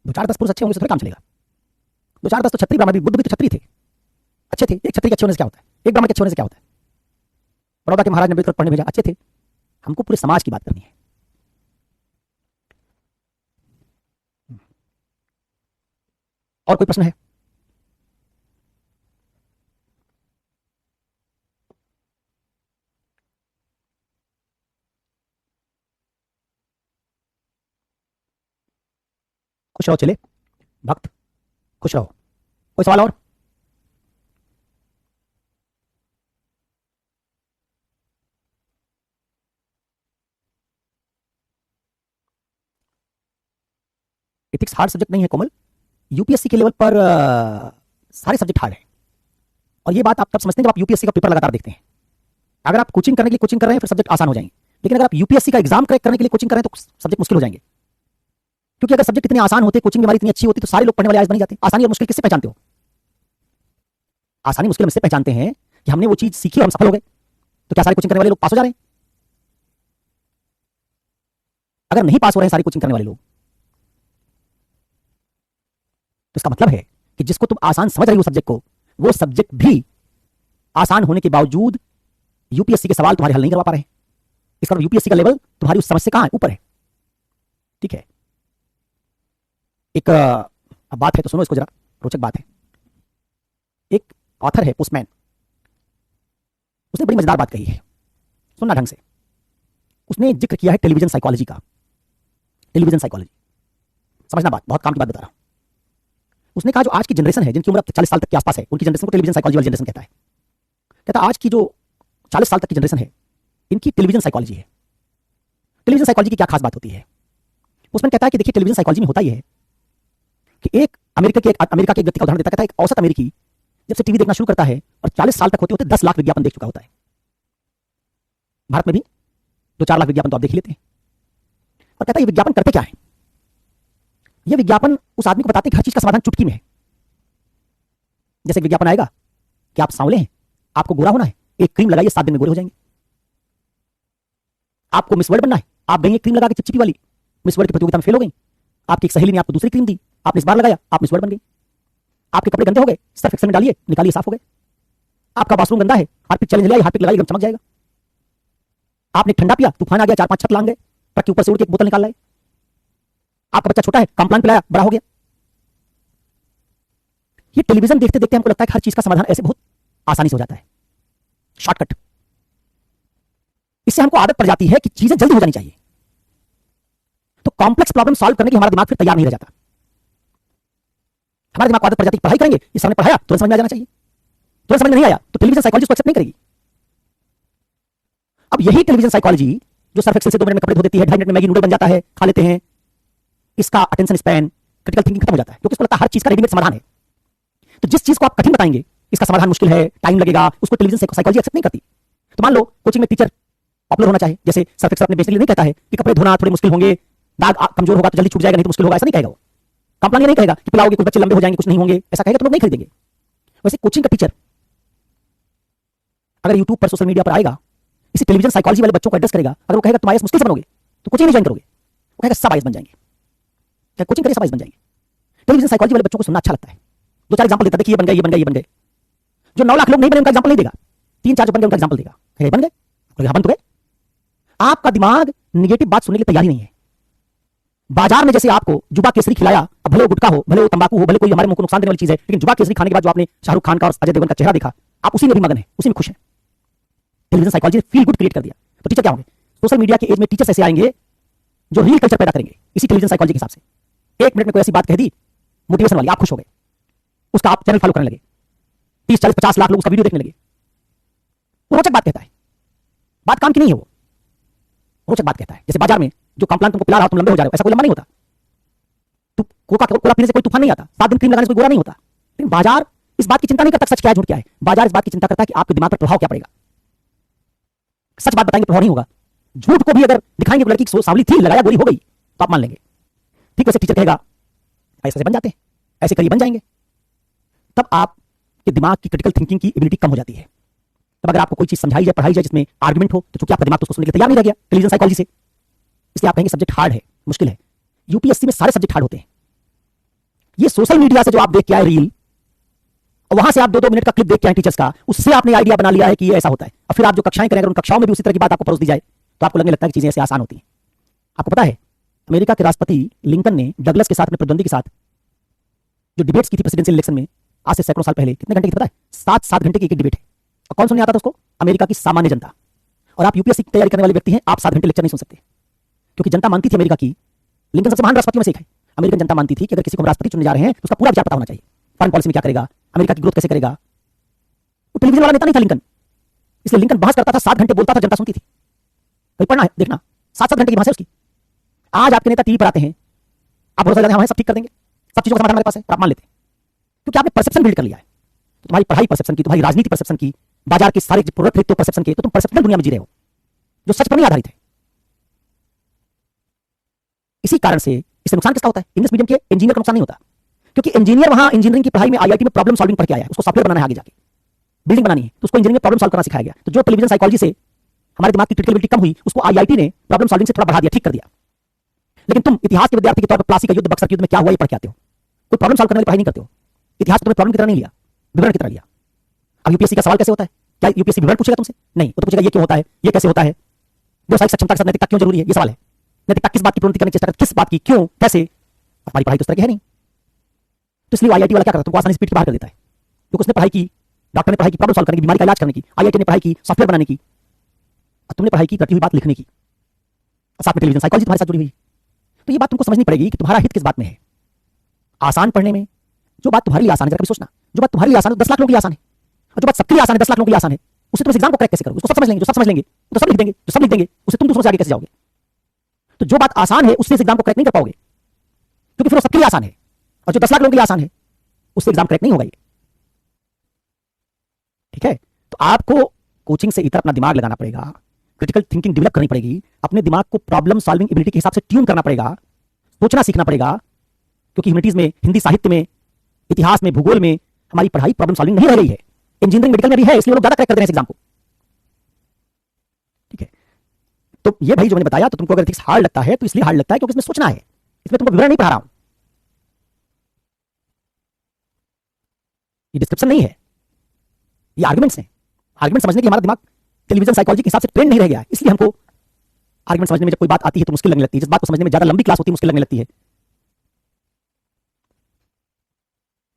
2-4-10 पुरुष अच्छे होंगे तो थोड़ा काम चलेगा। 2-4-10 तो छत्री ब्राह्मण भी, बुद्ध भी तो छत्री थे, अच्छे थे। एक छत्री के अच्छे होने से क्या होता है, एक ब्राह्मण के अच्छे होने से क्या होता है? बड़ौदा के महाराज ने अम्बेडकर पढ़ने भेजा, अच्छे थे। हमको पूरे समाज की बात करनी है। और कोई प्रश्न है? खुश रहो चले भक्त, खुश रहो। कोई सवाल और? एथिक्स हार्ड सब्जेक्ट नहीं है कोमल। यूपीएससी के लेवल पर सारे सब्जेक्ट हार्ड है। और ये बात आप तब समझते हैं जब आप यूपीएससी का पेपर लगातार देखते हैं। अगर आप कोचिंग करने के लिए कोचिंग कर रहे हैं फिर सब्जेक्ट आसान हो जाएंगे, लेकिन अगर आप यूपीएससी का एग्जाम क्रैक करने के लिए कोचिंग कर रहे हैं तो सब्जेक्ट मुश्किल हो जाएंगे। क्योंकि अगर सब्जेक्ट इतने आसान होते, कोचिंग हमारी इतनी अच्छी होती, तो सारे लोग पढ़ने वाले आज बन जाते। आसानी और मुश्किल किससे पहचानते हो? आसानी मुश्किल हम इससे पहचानते हैं कि हमने वो चीज सीखी और हम सफल हो गए। तो क्या सारे कोचिंग करने वाले लोग पास हो जा रहे हैं? अगर नहीं पास हो रहे हैं सारी कोचिंग करने वाले लोग, तो इसका मतलब है कि जिसको तुम आसान समझ रही हो सब्जेक्ट को, वो सब्जेक्ट भी आसान होने के बावजूद यूपीएससी के सवाल तुम्हारे हल नहीं करवा पा रहे हैं। इसका मतलब यूपीएससी का लेवल तुम्हारी उस समझ से कहां है? ऊपर है। ठीक है, एक अब बात है तो सुनो इसको जरा, रोचक बात है। एक ऑथर है पोस्टमैन, उसने बड़ी मजेदार बात कही है, सुनना ढंग से। उसने जिक्र किया है टेलीविजन साइकोलॉजी का। टेलीविजन साइकोलॉजी समझना, बात बहुत काम की बात बता रहा हूं। उसने कहा जो आज की जनरेशन है, जिनकी उम्र 40 साल तक के आसपास है, उनकी जनरेशन को टेलीविजन साइकोलॉजी वाली जनरेशन कहता है। कहता आज की जो 40 साल तक की जनरेशन है, इनकी टेलीविजन साइकोलॉजी है। टेलीविजन साइकोलॉजी की क्या खास बात होती है? उसमें कहता है कि देखिए टेलीविजन साइकोलॉजी में होता यह है कि एक अमेरिका के व्यक्ति का उदाहरण देता, कहता है एक औसत अमेरिकी जब से टीवी देखना शुरू करता है और 40 साल तक होते होते 10 लाख विज्ञापन देख चुका होता है। भारत में भी 2-4 लाख विज्ञापन तो आप देख ही लेते हैं। और कहता है ये विज्ञापन करते क्या है? ये विज्ञापन उस आदमी को बताते हैं कि हर चीज का समाधान चुटकी में है। जैसे विज्ञापन आएगा कि आप सांवले हैं, आपको गोरा होना है, एक क्रीम लगाइए 7 दिन में गोरे हो जाएंगे। आपको मिस वर्ल्ड बनना है, आप गई एक क्रीम लगा के चिपचिपी वाली, मिस वर्ल्ड की प्रतियोगिता में फेल हो गई। आपकी एक सहेली ने आपको दूसरी क्रीम दी, आपने इस बार लगाया, आप मिस वर्ल्ड बन गई। आपके कपड़े गंदे हो गए, सर्फ एक्सेल में डालिए, निकालिए, साफ हो गए। आपका बाथरूम गंदा है, हार्पिक चैलेंज लिया, हार्पिक लगाइए, एकदम चमक जाएगा। आपने ठंडा पिया, तूफान आ गया, 4-5 छत लांग गए, ट्रक के ऊपर से उड़ के एक बोतल निकाल लाए। आपका बच्चा छोटा है, कॉम्प्लान पिलाया, बड़ा हो गया। ये टेलीविजन देखते देखते हमको लगता है कि हर चीज का समाधान ऐसे बहुत आसानी से हो जाता है, शॉर्टकट। इससे हमको आदत पड़ जाती है कि चीजें जल्दी हो जानी चाहिए। तो कॉम्प्लेक्स प्रॉब्लम सॉल्व करने के लिए हमारा दिमाग फिर तैयार नहीं रह जाता। हमारे दिमाग को आदत पड़ जाती है पढ़ाई करेंगे, इस सामने पढ़ाया तुरंत समझ में आ जाना चाहिए, तुरंत समझ में नहीं आया तो टेलीविजन साइकोलॉजी को एक्सेप्ट नहीं करेगी। अब यही टेलीविजन साइकोलॉजी जो सर्फ एक्सेल से 2 मिनट में कपड़े धो देती है, 2.5 मिनट में मैगी नूडल बन जाता है, खा लेते हैं, इसका अटेंशन स्पैन, क्रिटिकल थिंकिंग खत्म हो जाता है, क्योंकि उसको लगता है हर चीज का रेडीमेड समाधान है। तो जिस चीज को आप कठिन बताएंगे, इसका समाधान मुश्किल है, टाइम लगेगा, उसको टेलीविजन साइकोलॉजी एक्सेप्ट नहीं करती। तो मान लो कोचिंग में टीचर पॉपुलर होना चाहिए, जैसे सर्फ एक्सेल अपने बेचने के लिए नहीं कहता है कि कपड़े धोना थोड़े मुश्किल होंगे, दाग कमजोर होगा तो जल्दी छूट जाएगा, नहीं तो मुश्किल होगा, ऐसा नहीं कहेगा वो। कंपनी नहीं कहेगा कि पिलाओगे कुछ बच्चे लंबे हो जाएंगे, कुछ नहीं होंगे, ऐसा कहेगा तो लोग नहीं खरीदेंगे। वैसे कोचिंग का टीचर अगर यूट्यूब पर, सोशल मीडिया पर आएगा, इसी टेलीविजन साइकोलॉजी वाले बच्चों को एड्रेस करेगा, अगर वो कहेगा तुम आईएएस मुश्किल से बनोगे तो कोचिंग नहीं ज्वाइन करोगे, वो कहेगा सब आईएएस बन जाएंगे। क्या कोचिंग करिए सब आईएएस बन जाएंगे? टेलीविजन साइकोलॉजी वाले बच्चों को सुनना अच्छा लगता है। 2-4 एग्जांपल देता है कि ये बन गए, ये बन गए, ये बन गए। जो 9 लाख लोग नहीं बने उनका एग्जांपल नहीं देगा, 3-4 जो बन गए उनका एग्जांपल देगा, ये बन गए, बन तो गए। आपका दिमाग नेगेटिव बात सुनने के लिए तैयार ही नहीं है। बाजार में जैसे आपको जुबा केसरी खिलाया, अब भले वो गुटखा हो, भले वो तंबाकू हो, भले कोई हमारे मुंह को नुकसान देने वाली चीज है, लेकिन जुबा केसरी खाने के बाद जो आपने शाहरुख खान का और अजय देवगन का चेहरा देखा, आप उसी में भी मगन है, उसी में खुश है। टेलीविजन साइकोलॉजी ने फील गुड क्रिएट कर दिया। तो टीचर क्या होंगे? सोशल मीडिया के एज में टीचर्स ऐसे आएंगे जो रील कल्चर पैदा करेंगे इसी टेलीविजन साइकोलॉजी के हिसाब से। 1 मिनट में कोई ऐसी बात कह दी मोटिवेशन वाली, आप खुश हो गए, उसका आप चैनल फॉलो करने लगे, 30-40-50 लाख लोग उसका वीडियो देखने लगे। वो रोचक बात कहता है, बात काम की नहीं है, वो रोचक बात कहता है। जैसे बाजार में जो कॉम्प्लान तुमको पिला रहा हो, तुम लंबे हो जा रहे हो, ऐसा कोई लंबा नहीं होता। कोका कोला पीने से कोई तूफान नहीं आता, 7 दिन क्रीम लगाने से कोई गोरा नहीं होता। लेकिन बाजार इस बात की चिंता नहीं करता सच क्या है झूठ क्या है, बाजार इस बात की चिंता करता है कि आपके दिमाग पर प्रभाव क्या पड़ेगा। सच बात बताएंगे प्रभाव नहीं होगा, झूठ को भी अगर दिखाएंगे तो लड़की सांवली थी, लगाया गोरी हो गई, तो आप मान लेंगे। ठीक वैसे टीचर कहेगा ऐसे बन जाते हैं, ऐसे करिए बन जाएंगे, तब आप कि दिमाग की क्रिटिकल थिंकिंग की एबिलिटी कम हो जाती है। तब अगर आपको कोई चीज समझाई जाए, पढ़ाई जाए जिसमें आर्गुमेंट हो, तो चूंकि आपका दिमाग तो उसको सुनने के लिए तैयार नहीं रह गया टेलीविजन साइकोलॉजी से, इसलिए आप कहेंगे सब्जेक्ट हार्ड है, मुश्किल है। यूपीएससी में सारे सब्जेक्ट हार्ड होते हैं। ये सोशल मीडिया से जो आप देख के आए रील, और वहां से आप 2-2 मिनट का क्लिप देख के आए टीचर्स का, उससे आपने आइडिया बना लिया है कि ये ऐसा होता है। और फिर आप जो कक्षाएं करें, अगर उन कक्षाओं में भी उसी तरह की बात आपको परोस दी जाए, तो आपको लगने लगता है कि चीजें ऐसे आसान होती हैं। आपको पता है अमेरिका के राष्ट्रपति लिंकन ने डगलस के साथ, अपने प्रतिद्वंदी के साथ जो डिबेट्स की थी प्रेसिडेंशियल इलेक्शन में, आज से सैकड़ों साल पहले, कितने घंटे की पता है? 7-7 घंटे की एक डिबेट है। और कौन सुनने आता था उसको? अमेरिका की सामान्य जनता। और आप यूपीएससी की तैयारी करने वाले व्यक्ति हैं, आप 7 घंटे लेक्चर नहीं सुन सकते, क्योंकि जनता मानती थी अमेरिका की, लिंकन सबसे महान राष्ट्रपतियों में से एक है, अमेरिकन जनता मानती थी कि अगर किसी को हम राष्ट्रपति चुनने जा रहे हैं तो उसका पूरा विचार पता होना चाहिए। फॉरेन पॉलिसी में क्या करेगा, अमेरिका की ग्रोथ कैसे करेगा। वो टेलीविजन वाला नेता नहीं था लिंकन, इसलिए लिंकन बहस करता था, 7 घंटे बोलता था, जनता सुनती थी। भाई पढ़ना है, देखना, 7-7 घंटे की बहस है उसकी। आज आपके नेता टीवी पर आते हैं, आप भरोसा करते हैं सब ठीक कर देंगे, सब चीजों का समाधान हमारे पास है, आप मान लेते हैं, क्योंकि आपने परसेप्शन बिल्ड कर लिया है। तो तुम्हारी पढ़ाई परसेप्शन की, तुम्हारी राजनीति परसेप्शन की, बाजार के सारे प्रोडक्ट परसेप्शन के, तो तुम परसेप्शनल दुनिया में जी रहे हो जो सच पर नहीं आधारित है। इसी कारण से इससे नुकसान किसका होता है? इंग्लिश मीडियम के इंजीनियर का नुकसान नहीं होता, क्योंकि इंजीनियर वहां इंजीनियरिंग की पढ़ाई में आईआईटी में प्रॉब्लम सॉल्विंग पढ़ के आया है, उसको सॉफ्टवेयर बनाना है, आगे जाके बिल्डिंग बनानी है, तो उसको इंजीनियरिंग में प्रॉब्लम सॉल्व करना सिखाया गया। तो जो टेलीविजन साइकोलॉजी से हमारे दिमाग की क्रिटिकलिटी कम हुई, उसको आईआईटी ने प्रॉब्लम सॉल्विंग से थोड़ा बढ़ा दिया, ठीक कर दिया। लेकिन तुम इतिहास के विद्यार्थी के तौर पर प्लासी का युद्ध, बक्सर के युद्ध में क्या हुआ ये पढ़ के आते हो, कोई प्रॉब्लम सॉल्व करने वाली पढ़ाई नहीं करते हो। इतिहास तुमने प्रॉब्लम की तरह नहीं लिया, विवरण की तरह लिया। अब यूपीएससी का सवाल कैसे होता है? क्या यूपीएससी विवरण पूछेगा तुमसे? नहीं, वो तो पूछेगा ये क्यों होता है, ये कैसे होता है, व्यवसायिक सक्षमता के साथ नैतिकता क्यों जरूरी है, ये सवाल है। नैतिकता किस बात की पूर्ति करने की चेष्टा करती है, किस बात की, क्यों, कैसे। हमारी पढ़ाई तो इस तरह की है नहीं, तो इसलिए आईआईटी वाला क्या करता है, तुमको आसानी से पीठ के बाहर कर देता है, क्योंकि उसने पढ़ाई की, डॉक्टर ने पढ़ाई की प्रॉब्लम सॉल्व करने की, बीमारी का इलाज करने की, आईआईटी ने पढ़ाई की सॉफ्टवेयर बनाने की, और तुमने पढ़ाई की रटी हुई बात लिखने की, और साथ में टेलीविजन साइकोलॉजी तुम्हारे साथ जुड़ी हुई। तो ये बात तुमको समझनी पड़ेगी कि तुम्हारा हित किस बात में है। आसान पढ़ने में जो बात तुम्हारे लिए आसान है, जरा कभी सोचना, जो बात तुम्हारे लिए आसान है 10 लाख लोगों के लिए आसान है, और जो बात सबके लिए आसान है 10 लाख लोगों के लिए आसान है, उसे तुम इस एग्जाम को क्रैक कैसे करोगे? उसको सब समझ लेंगे, जो सब समझ लेंगे तो सब लिख देंगे, जो सब लिख देंगे उसे तुम दूसरों से आगे कैसे जाओगे? तो जो बात आसान है उससे इस एग्जाम को क्रैक नहीं कर पाओगे, क्योंकि फिर वो सबके लिए आसान है, और जो 10 लाख लोगों के लिए आसान है उससे एग्जाम क्रैक नहीं होगा ये। ठीक है, तो आपको कोचिंग से इतना अपना दिमाग लगाना पड़ेगा, क्रिटिकल थिंकिंग डेवलप करनी पड़ेगी, अपने दिमाग को प्रॉब्लम सॉल्विंग एबिलिटी के हिसाब से ट्यून करना पड़ेगा, सोचना सीखना पड़ेगा, क्योंकि ह्यूमैनिटीज में, हिंदी साहित्य में, इतिहास में, भूगोल में हमारी पढ़ाई प्रॉब्लम सॉल्विंग नहीं रह गई है। इंजीनियरिंग मेडिकल में भी है, इसलिए लोग ज्यादा क्रैक करते हैं इस एग्जाम को। ठीक है, तो ये भाई जो मैंने बताया, तो तुमको अगर एथिक्स हार्ड लगता है तो इसलिए हार्ड लगता है क्योंकि इसमें सोचना है, इसमें तुमको विवरण नहीं पढ़ा रहा हूं, ये डिस्क्रिप्शन नहीं है, ये आर्गुमेंट्स हैं। आर्गुमेंट समझने की हमारा दिमाग टेलीविजन साइकोलॉजी के हिसाब से ट्रेन नहीं रह गया, इसलिए हमको आर्गुमेंट समझने में जब कोई बात आती है तो मुश्किल लगने लगती है, जिस बात को समझने में ज्यादा लंबी क्लास होती है मुश्किल लगने लगती है।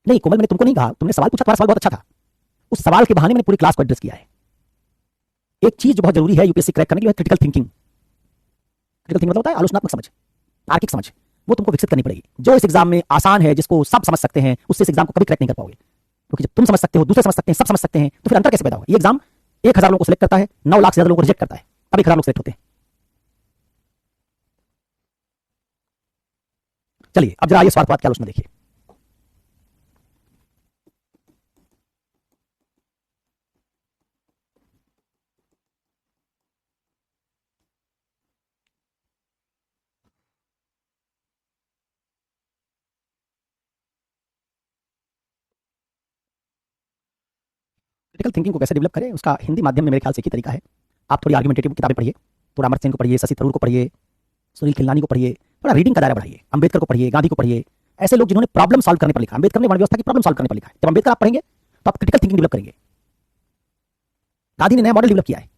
नहीं कोमल, मैंने तुमको नहीं कहा, तुमने सवाल पूछा, तुम्हारा सवाल बहुत अच्छा था, उस सवाल के बहाने मैंने पूरी क्लास को एड्रेस किया है। एक चीज जो बहुत जरूरी है यूपीएससी क्रैक करने के लिए, क्रिटिकल थिंकिंग। क्रिटिकल थिंकिंग मतलब होता है आलोचनात्मक समझ, तार्किक समझ, वो तुमको विकसित करनी पड़ेगी। जो इस एग्जाम में आसान है, जिसको सब समझ सकते हैं, उससे इस एग्जाम को कभी क्रैक नहीं कर पाओगे, क्योंकि जब तुम समझ सकते हो, दूसरे समझ सकते हैं, सब समझ सकते हैं, तो फिर अंतर कैसे पैदा होगा? ये एग्जाम 1000 लोगों को सिलेक्ट करता है, 9 लाख से ज्यादा लोगों को रिजेक्ट करता है, तब 1000 लोग सिलेक्ट होते हैं। चलिए अब जरा ये स्वार्थवाद की आलोचना देखिए। क्रिटिकल थिंकिंग को कैसे डेवलप करें, उसका हिंदी माध्यम में मेरे ख्याल से एक ही तरीका है। आप थोड़ी आर्गुमेंटेटिव किताबें पढ़िए, थोड़ा अमर्त्य सेन को पढ़िए, शशि थरूर को पढ़िए, सुनील खिलनानी को पढ़िए, थोड़ा रीडिंग का दायरा बढ़ाइए, अंबेडकर को पढ़िए, गांधी को पढ़िए, ऐसे लोग जिन्होंने प्रॉब्लम सॉल्व करने पर लिखा। अंबेडकर ने वर्ण व्यवस्था की प्रॉब्लम सॉल्व करने पर लिखा है। जब अंबेडकर आप पढ़ेंगे तो आप क्रिटिकल थिंकिंग डेवलप करेंगे। गांधी ने नया मॉडल डेवलप किया है,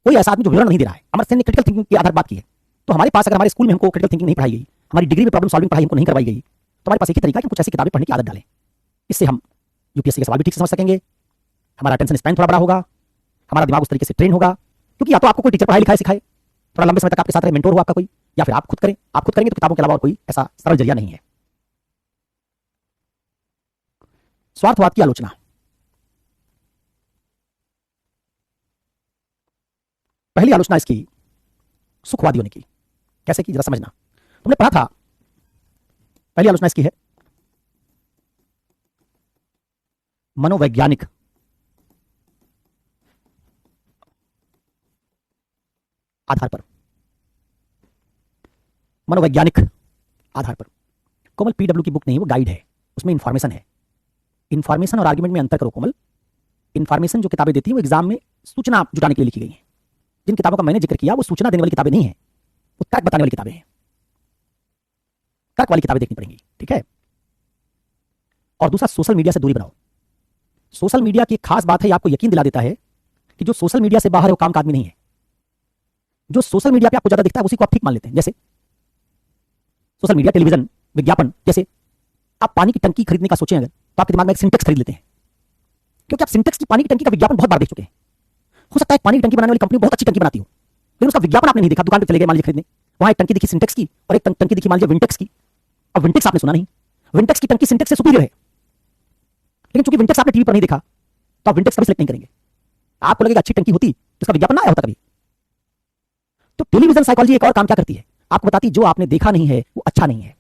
कोई ऐसा आदमी जो विवरण नहीं दे रहा है। अमर्त्य सेन ने क्रिटिकल थिंकिंग के आधार बात की है। तो हमारे पास अगर हमारे स्कूल में हमको क्रिटिकल थिंकिंग नहीं पढ़ाई गई, हमारी डिग्री में प्रॉब्लम सॉल्विंग पढ़ाई हमको नहीं करवाई गई, तो हमारे पास एक ही तरीका है कि कुछ ऐसी किताबें पढ़ने की आदत डालें। इससे हम यूपीएससी के सवाल भी ठीक से समझ सकेंगे, हमारा अटेंशन स्पैन थोड़ा बड़ा होगा, हमारा दिमाग उस तरीके से ट्रेन होगा। क्योंकि या तो आपको कोई टीचर पढ़ाई लिखाई सिखाए, थोड़ा लंबे समय तक आपके साथ रहे, मेंटोर हो आपका कोई, या फिर आप खुद करें। आप खुद करेंगे तो किताबों के अलावा और कोई ऐसा सरल जरिया नहीं है। स्वार्थवाद की आलोचना। पहली आलोचना इसकी सुखवादियों ने की। कैसे की, जरा समझना। तुमने पढ़ा था, पहली आलोचना इसकी है मनोवैज्ञानिक आधार पर। मनोवैज्ञानिक आधार पर। कोमल पीडब्ल्यू की बुक नहीं, वो गाइड है, उसमें इंफॉर्मेशन है। इंफॉर्मेशन और आर्ग्यूमेंट में अंतर करो कोमल। इंफॉर्मेशन जो किताबें देती हैं वो एग्जाम में सूचना जुटाने के लिए लिखी गई हैं। जिन किताबों का मैंने जिक्र किया वो सूचना देने वाली किताबें नहीं है, वो तर्क बताने वाली किताबें हैं। तर्क वाली किताबें देखनी पड़ेंगी, ठीक है। और दूसरा, सोशल मीडिया से दूरी बनाओ। सोशल मीडिया की एक खास बात है, आपको यकीन दिला देता है कि जो सोशल मीडिया से बाहर है वो काम का आदमी नहीं है। जो सोशल मीडिया पे आपको ज्यादा दिखता है उसी को आप ठीक मान लेते हैं। जैसे सोशल मीडिया, टेलीविजन, विज्ञापन। जैसे आप पानी की टंकी खरीदने का सोचें अगर, तो आपके दिमाग में एक सिंटेक्स खरीद लेते हैं, क्योंकि आप सिंटेक्स की पानी की टंकी का विज्ञापन बहुत बार देख चुके हैं। हो सकता है पानी की टंकी बनाने वाली कंपनी बहुत अच्छी टंकी बनाती हो, लेकिन उसका विज्ञापन आपने नहीं देखा। दुकान पे चले गए मान लीजिए खरीदने, वहां एक टंकी दिखी सिंटेक्स की और एक टंकी दिखी मान लीजिए विंटेक्स की। अब विंटेक्स आपने सुना नहीं, विंटेक्स की टंकी सिंटेक्स से सुपीरियर है, लेकिन चूंकि विंटेक्स आपने टीवी पर नहीं देखा तो आप विंटेक्स कभी सिलेक्ट नहीं करेंगे। आपको लगेगा अच्छी टंकी होती तो इसका विज्ञापन ना आया होता कभी। तो टेलीविजन साइकोलॉजी एक और काम क्या करती है, आपको बताती जो आपने देखा नहीं है वो अच्छा नहीं है।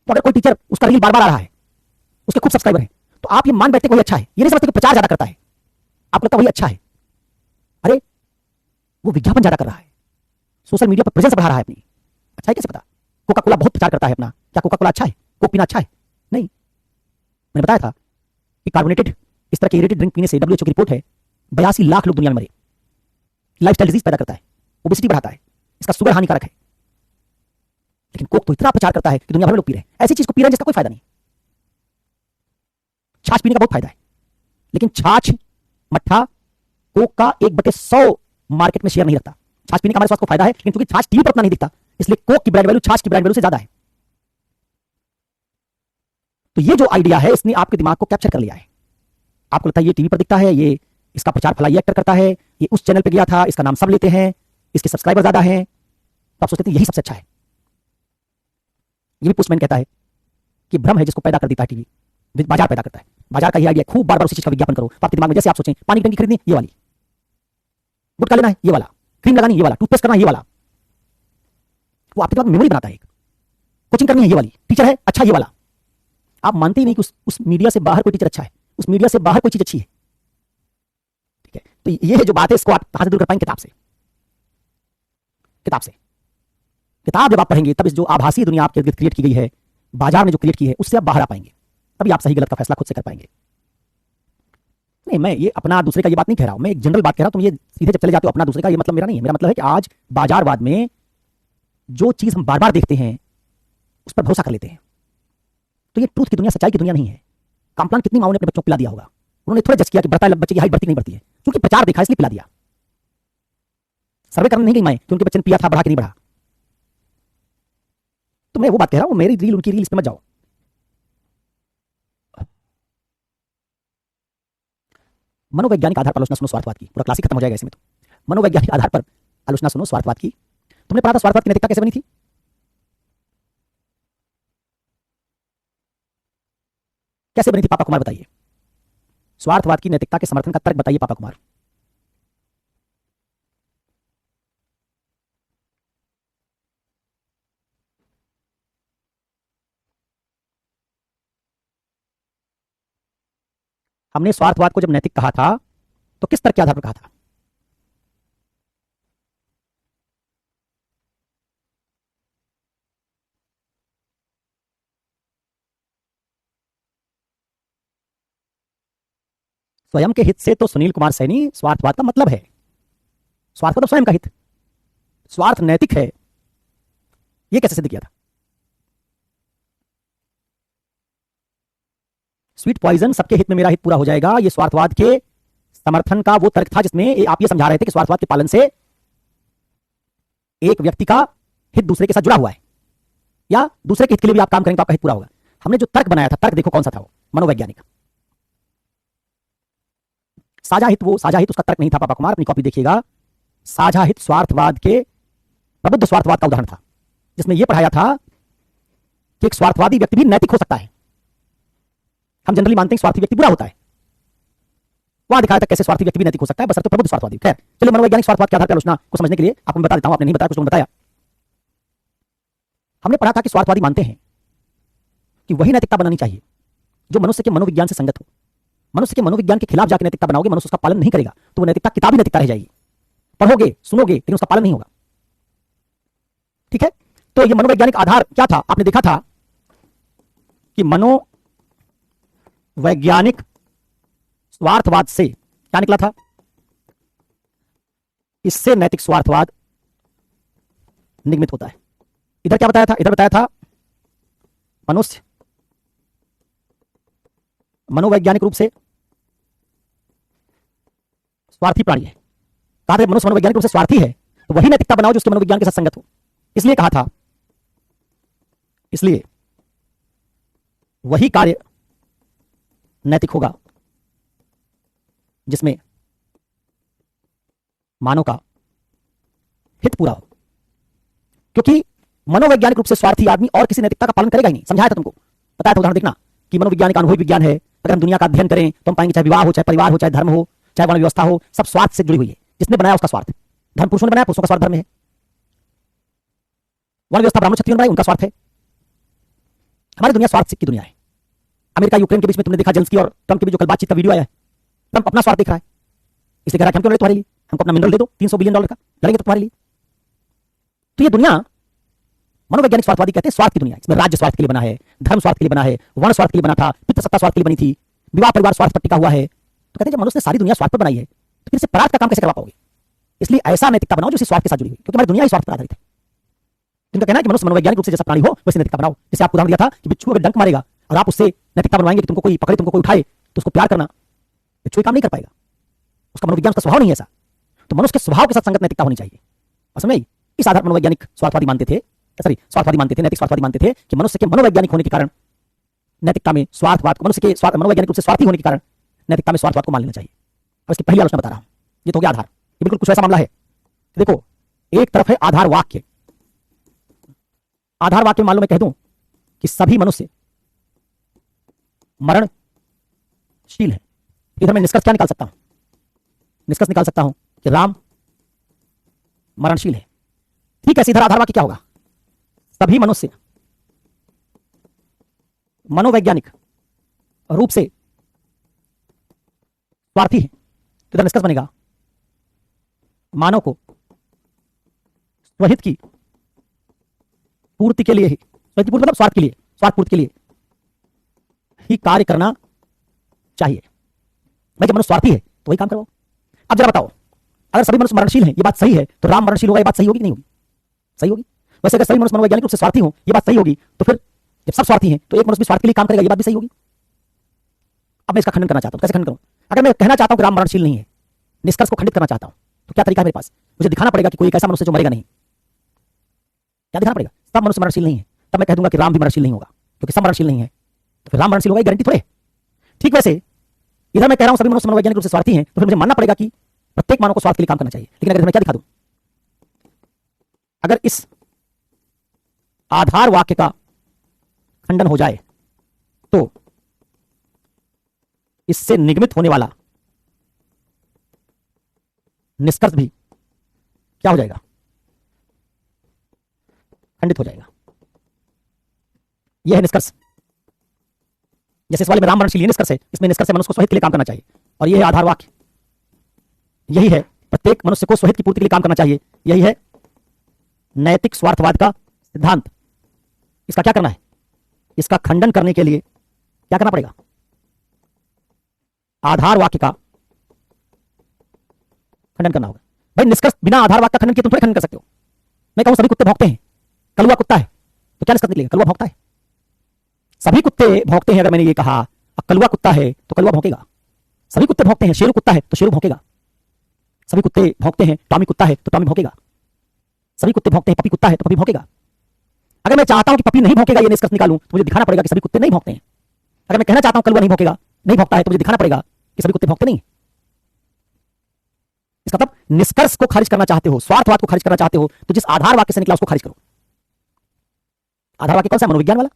तो अगर कोई टीचर उसका रील बार बार आ रहा है, उसके खूब सब्सक्राइबर है, तो आप ये मान बैठते वही अच्छा है, ये नहीं समझते कि प्रचार ज्यादा करता है, आपको लगता वही अच्छा है। अरे वो विज्ञापन ज्यादा कर रहा है, सोशल मीडिया पर प्रेजेंस बढ़ा रहा है अपनी। अच्छा है कैसे पता? कोका कोला बहुत प्रचार करता है अपना, क्या कोका कोला अच्छा है? कोक पीना अच्छा है? नहीं। मैंने बताया था कि कार्बोनेटेड इस तरह के इरेटेड ड्रिंक पीने से WHO की रिपोर्ट है 82 लाख लोग दुनिया में मरे। लाइफस्टाइल डिजीज पैदा करता है, ओबेसिटी बढ़ाता है, इसका शुगर हानिकारक है। लेकिन कोक तो इतना प्रचार करता है कि दुनिया भर में लोग पी रहे हैं। ऐसी चीज को पी रहे हैं जिसका कोई फायदा नहीं। छाछ पीने का बहुत फायदा है, लेकिन छाछ, मट्ठा, कोक का 1/100 मार्केट में शेयर नहीं रखता। छाछ पीने का हमारे स्वास्थ्य को फायदा है, लेकिन क्योंकि छाछ टीवी पर उतना नहीं दिखता, इसलिए कोक की ब्रांड वैल्यू छाछ की ब्रांड वैल्यू से ज्यादा है। तो ये जो आइडिया है इसने आपके दिमाग को कैप्चर कर लिया है। आपको लगता है ये टीवी पर दिखता है, ये इसका प्रचार फला ये एक्टर करता है, ये उस चैनल पे गया था, इसका नाम सब लेते हैं, इसके सब्सक्राइबर ज्यादा हैं, तो आप सोचते हैं यही सबसे अच्छा है। ये भी पोस्टमैन कहता है कि भ्रम है जिसको पैदा कर देता है टीवी, बाजार पैदा करता है। बाजार का ये आइडिया, खूब बार बार उसी चीज का विज्ञापन करो तो आपके दिमाग में, जैसे आप सोचें पानी की टंकी खरीदनी ये वाली, गुटखा लेना है ये वाला, क्रीम लगानी ये वाला, टूथपेस्ट करना है ये वाला, वो आपके दिमाग में मेमोरी बनाता है। कोचिंग करनी है ये वाली, टीचर है अच्छा ये वाला। आप मानते ही नहीं कि उस मीडिया से बाहर कोई टीचर अच्छा है, उस मीडिया से बाहर कोई चीज अच्छी है। ठीक है, तो ये जो बात है इसको आप कहां से दूर कर पाएंगे? किताब से। किताब से, किताब जब आप पढ़ेंगे तब इस जो आभासी दुनिया आपके इर्द क्रिएट की गई है, बाजार में जो क्रिएट की है, उससे आप बाहर आ पाएंगे। तभी आप सही गलत का फैसला खुद से कर पाएंगे। नहीं, मैं ये अपना दूसरे का ये बात नहीं कह रहा हूं, मैं एक जनरल बात कह रहा हूं। तुम ये सीधे जब चले जाते हो अपना दूसरे का, ये मतलब मेरा नहीं है। मेरा मतलब है कि आज बाजारवाद में जो चीज हम बार बार देखते हैं उस पर भरोसा कर लेते हैं। तो ये ट्रूथ की दुनिया, सच्चाई की दुनिया नहीं है। कॉम्प्लान कितनी माओ ने अपने बच्चों को पिला दिया होगा, उन्होंने थोड़ा जज किया कि बढ़ता है, बच्चे की हाइट बढ़ती नहीं बढ़ती है, क्योंकि प्रचार देखा इसलिए पिला दिया। सर्वे करने नहीं गई मैं कि उनके बच्चे ने पिया था, बढ़ा कि नहीं बढ़ा। तो मैं वो बात कह रहा हूं, मेरी रील उनकी रील, इसमें मत जाओ। मनोवैज्ञानिक आधार पर आलोचना सुनो स्वार्थवाद की, पूरा क्लास ही खत्म हो जाएगा ऐसे में। तो मनोवैज्ञानिक आधार पर आलोचना सुनो स्वार्थवाद की। तुमने पढ़ा था स्वार्थवाद की नैतिकता कैसे बनी थी? कैसे बनी थी पापा कुमार बताइए? स्वार्थवाद की नैतिकता के समर्थन का तर्क बताइए पापा कुमार। हमने स्वार्थवाद को जब नैतिक कहा था तो किस तर्क के आधार पर कहा था? स्वयं के हित से तो सुनील कुमार सैनी स्वार्थवाद का मतलब है। स्वार्थ मतलब स्वयं का हित, स्वार्थ नैतिक है, यह कैसे सिद्ध किया था? स्वीट पॉइजन, सबके हित में मेरा हित पूरा हो जाएगा, यह स्वार्थवाद के समर्थन का वो तर्क था जिसमें आप ये समझा रहे थे कि स्वार्थवाद के पालन से एक व्यक्ति का हित दूसरे के साथ जुड़ा हुआ है, या दूसरे के हित के लिए भी आप काम करेंगे तो आपका हित पूरा होगा। हमने जो तर्क बनाया था, तर्क देखो कौन सा था, वो मनोवैज्ञानिक। साझा हित, वो साझा हित उसका तर्क नहीं था पापा कुमार, अपनी कॉपी देखिएगा। साझा हित स्वार्थवाद के प्रबुद्ध स्वार्थवाद का उदाहरण था, जिसमें यह पढ़ाया था कि एक स्वार्थवादी व्यक्ति भी नैतिक हो सकता है। हम जनरली मानते हैं स्वार्थी व्यक्ति बुरा होता है, वहां दिखाया था कैसे स्वार्थी व्यक्ति भी नैतिक हो सकता है, बशर्ते प्रबुद्ध स्वार्थवादी। खैर चलिए, मनोवैज्ञानिक स्वार्थवाद के आधार पर आलोचना को समझने के लिए आपको मैं बता देता हूं, आपने नहीं बताया, कुछ लोगों ने बताया। हमने पढ़ा था कि स्वार्थवादी मानते हैं कि वही नैतिकता बनानी चाहिए जो मनुष्य के मनोविज्ञान से संगत हो। मनुष्य के मनोविज्ञान के खिलाफ जाकर नैतिकता बनाओगे, मनुष्य उसका पालन नहीं करेगा, तो वो नैतिकता किताबी नैतिकता रह जाएगी। पढ़ोगे, सुनोगे, लेकिन उसका पालन नहीं होगा। ठीक है, तो ये मनोवैज्ञानिक आधार क्या था? आपने देखा था कि वैज्ञानिक स्वार्थवाद से क्या निकला था? इससे नैतिक स्वार्थवाद निगमित होता है। इधर क्या बताया था? इधर बताया था मनुष्य मनोवैज्ञानिक रूप से स्वार्थी प्राणी है। कहा था मनुष्य मनोवैज्ञानिक रूप से स्वार्थी है तो वही नैतिकता बनाओ जो उसके मनोविज्ञान के साथ संगत हो। इसलिए कहा था, इसलिए वही कार्य नैतिक होगा जिसमें मानव का हित पूरा हो। क्योंकि मनोवैज्ञानिक रूप से स्वार्थी आदमी और किसी नैतिकता का पालन करेगा ही नहीं। समझाया था तुमको, बताया था, उदाहरण देखना कि मनोविज्ञान का अनुभवी विज्ञान है। अगर हम दुनिया का अध्ययन करें तो हम पाएंगे चाहे विवाह हो, चाहे परिवार हो, चाहे धर्म हो, चाहे वर्ण व्यवस्था हो, सब स्वार्थ से जुड़ी हुई है। जिसने बनाया उसका स्वार्थ। धर्म पुरुषों ने बनाया, पुरुषों का स्वार्थ धर्म में है। वर्ण व्यवस्था ब्राह्मण क्षत्रियों ने बनाई, उनका स्वार्थ है। हमारी दुनिया स्वार्थ की दुनिया है। अमेरिका यूक्रेन के बीच में तुमने देखा जेलेंस्की और ट्रंप के बीच जो कल बातचीत का वीडियो आया है, ट्रंप अपना स्वार्थ देख रहा है। इसलिए कह रहा है हम क्यों लड़े तुम्हारे लिए, हमको अपना मिनरल दे दो $300 बिलियन का, लड़ेंगे तो तुम्हारे लिए। तो ये दुनिया मनोवैज्ञानिक स्वार्थवादी कहते हैं स्वार्थ की दुनिया। इसमें राज्य स्वार्थ के लिए बना है, धर्म स्वार्थ के लिए बना है, वर्ण स्वार्थ के लिए बना था, पितृसत्ता स्वार्थ के लिए बनी थी, विवाह परिवार स्वार्थ पर टिका हुआ है। तो कहते हैं जब मनुष्य ने सारी दुनिया स्वार्थ पर बनाई है तो फिर इसे परार्थ का काम कैसे करवा पाओगे? इसलिए ऐसा नैतिकता बनाओ जो इसी स्वार्थ के साथ जुड़ी हुई, क्योंकि हमारी दुनिया ही स्वार्थ पर आधारित है। जिनका कहना है कि मनुष्य मनोवैज्ञानिक रूप से जैसा प्राणी हो वैसे नैतिकता बनाओ। जैसे आपको उदाहरण दिया था कि बिच्छू अगर डंक मारेगा और आप उससे नैतिकता बनवाएंगे कि तुमको कोई पकड़े, तुमको कोई उठाए तो उसको प्यार करना, बिच्छू काम नहीं कर पाएगा। उसका मनोविज्ञान, उसका स्वभाव नहीं है ऐसा। तो मनुष्य के स्वभाव के साथ संगत नैतिकता होनी चाहिए। असल में इस आधार मनोवैज्ञानिक स्वार्थवादी मानते थे, नैतिक स्वार्थवादी मानते थे कि मनुष्य के मनोवैज्ञानिक होने के कारण नैतिकता में स्वार्थवाद को, मनुष्य के मनोवैज्ञानिक रूप से स्वार्थी होने के कारण नैतिकता में स्वार्थवाद को मान लेना चाहिए। अब इसकी पहली आलोचना बता रहा हूं। ये तो हो गया आधार। ये बिल्कुल कुछ ऐसा मामला है, देखो एक तरफ है आधार वाक्य। आधार वाक्य मान लो मैं कह दूं कि सभी मनुष्य मरणशील है। इधर मैं निष्कर्ष क्या निकाल सकता हूं? निष्कर्ष निकाल सकता हूं कि राम मरणशील है। ठीक है, इधर आधार वाक्य क्या होगा? सभी मनुष्य मनोवैज्ञानिक रूप से स्वार्थी है। तो इधर निष्कर्ष बनेगा मानव को स्वहित की पूर्ति के लिए ही, स्वहित की पूर्ति मतलब स्वार्थ के लिए, स्वार्थ पूर्ति के लिए ही कार्य करना चाहिए। भाई जब मनुष्य स्वार्थी है तो वही काम करो। अब जरा बताओ, अगर सभी मनुष्य मरणशील हैं, ये बात सही है, तो राम मरणशील होगा, ये बात सही होगी कि नहीं होगी? सही होगी। वैसे अगर सभी मनुष्य मनोवैज्ञानिक रूप से स्वार्थी हो, ये बात सही होगी, तो फिर जब सब स्वार्थी हैं तो एक मनुष्य भी स्वार्थ के लिए काम करेगा, ये बात भी सही होगी। अब मैं इसका खंडन करना चाहता हूं। कैसे खंडन करूं? अगर मैं कहना चाहता हूं कि राम मरणशील नहीं है, निष्कर्ष को खंडित करना चाहता हूं, तो क्या तरीका है मेरे पास? मुझे दिखाना पड़ेगा कि कोई एक ऐसा मनुष्य जो मरेगा नहीं। क्या दिखाना पड़ेगा? सब मनुष्य मरणशील नहीं है, तब मैं कह दूंगा कि राम भी मरणशील नहीं होगा, क्योंकि सब मरणशील नहीं है तो फिर राम मरणशील होगा, गारंटी थोड़े। ठीक वैसे इधर मैं कह रहा हूं सभी मनुष्य मनोवैज्ञानिक रूप से स्वार्थी हैं, तो फिर मुझे मानना पड़ेगा कि प्रत्येक मानव को स्वार्थ के लिए काम करना चाहिए। लेकिन अगर मैं क्या दिखा दूं, अगर इस आधार वाक्य का खंडन हो जाए तो इससे निगमित होने वाला निष्कर्ष भी क्या हो जाएगा? खंडित हो जाएगा। यह है निष्कर्ष। जैसे इस वाले में राम मरणशील निष्कर्ष है, इसमें निष्कर्ष है मनुष्य को स्वहित के लिए काम करना चाहिए, और यह है आधार वाक्य। यही है प्रत्येक मनुष्य को स्वहित की पूर्ति के लिए काम करना चाहिए। यही है नैतिक स्वार्थवाद का सिद्धांत। इसका क्या करना है? इसका खंडन करने के लिए क्या करना पड़ेगा? आधार वाक्य का खंडन करना होगा। भाई निष्कर्ष बिना आधार वाक्य का खंडन किए तुम थोड़ी खंडन कर सकते हो। मैं कहूं सभी कुत्ते भौंकते हैं, कलुआ कुत्ता है, तो क्या निष्कर्ष निकलेगा? कलुआ भौंकता है। सभी कुत्ते भौंकते हैं, अगर मैंने ये कहा अब कलुआ कुत्ता है तो कलुआ भौंकेगा। सभी कुत्ते भौंकते हैं, शेरू कुत्ता है तो शेरू भौंकेगा। सभी कुत्ते भौंकते हैं, टॉमी कुत्ता है तो टॉमी भौंकेगा। सभी कुत्ते भौंकते हैं, पपी कुत्ता है तो पपी भौंकेगा। अगर मैं चाहता हूं कि पपी नहीं भौंकेगा ये निष्कर्ष निकालूं तो मुझे दिखाना पड़ेगा कि सभी कुत्ते नहीं भौंकते हैं। अगर मैं कहना चाहता हूं कलुआ नहीं भौंकेगा, नहीं भौंकता है, तो मुझे दिखाना पड़ेगा कि सभी कुत्ते भौंकते नहीं। इसका मतलब निष्कर्ष को खारिज करना चाहते हो, स्वार्थवाद को खारिज करना चाहते हो, तो जिस आधार वाक्य से निकला उसको खारिज करो। आधार वाक्य कौन सा? मनोविज्ञान वाला।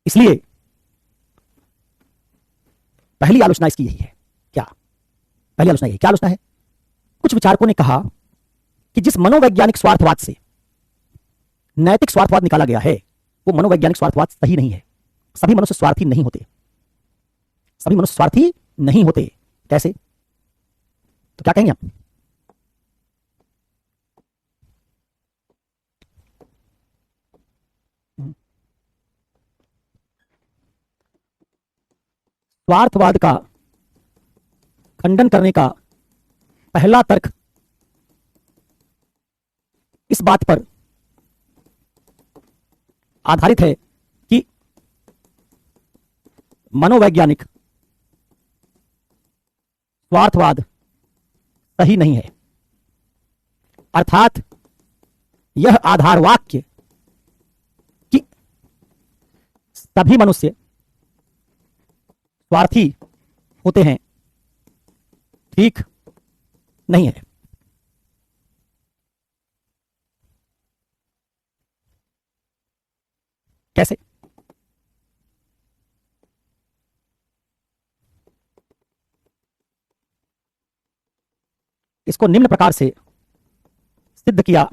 इसलिए पहली आलोचना इसकी यही है। क्या पहली आलोचना यही? क्या आलोचना है? कुछ विचारकों ने कहा कि जिस मनोवैज्ञानिक स्वार्थवाद से नैतिक स्वार्थवाद निकाला गया है वो मनोवैज्ञानिक स्वार्थवाद सही नहीं है। सभी मनुष्य स्वार्थी नहीं होते। सभी मनुष्य स्वार्थी नहीं होते। कैसे? तो क्या कहेंगे आप? स्वार्थवाद का खंडन करने का पहला तर्क इस बात पर आधारित है कि मनोवैज्ञानिक स्वार्थवाद सही नहीं है, अर्थात यह आधार वाक्य कि सभी मनुष्य स्वार्थी होते हैं ठीक नहीं है। कैसे? इसको निम्न प्रकार से सिद्ध किया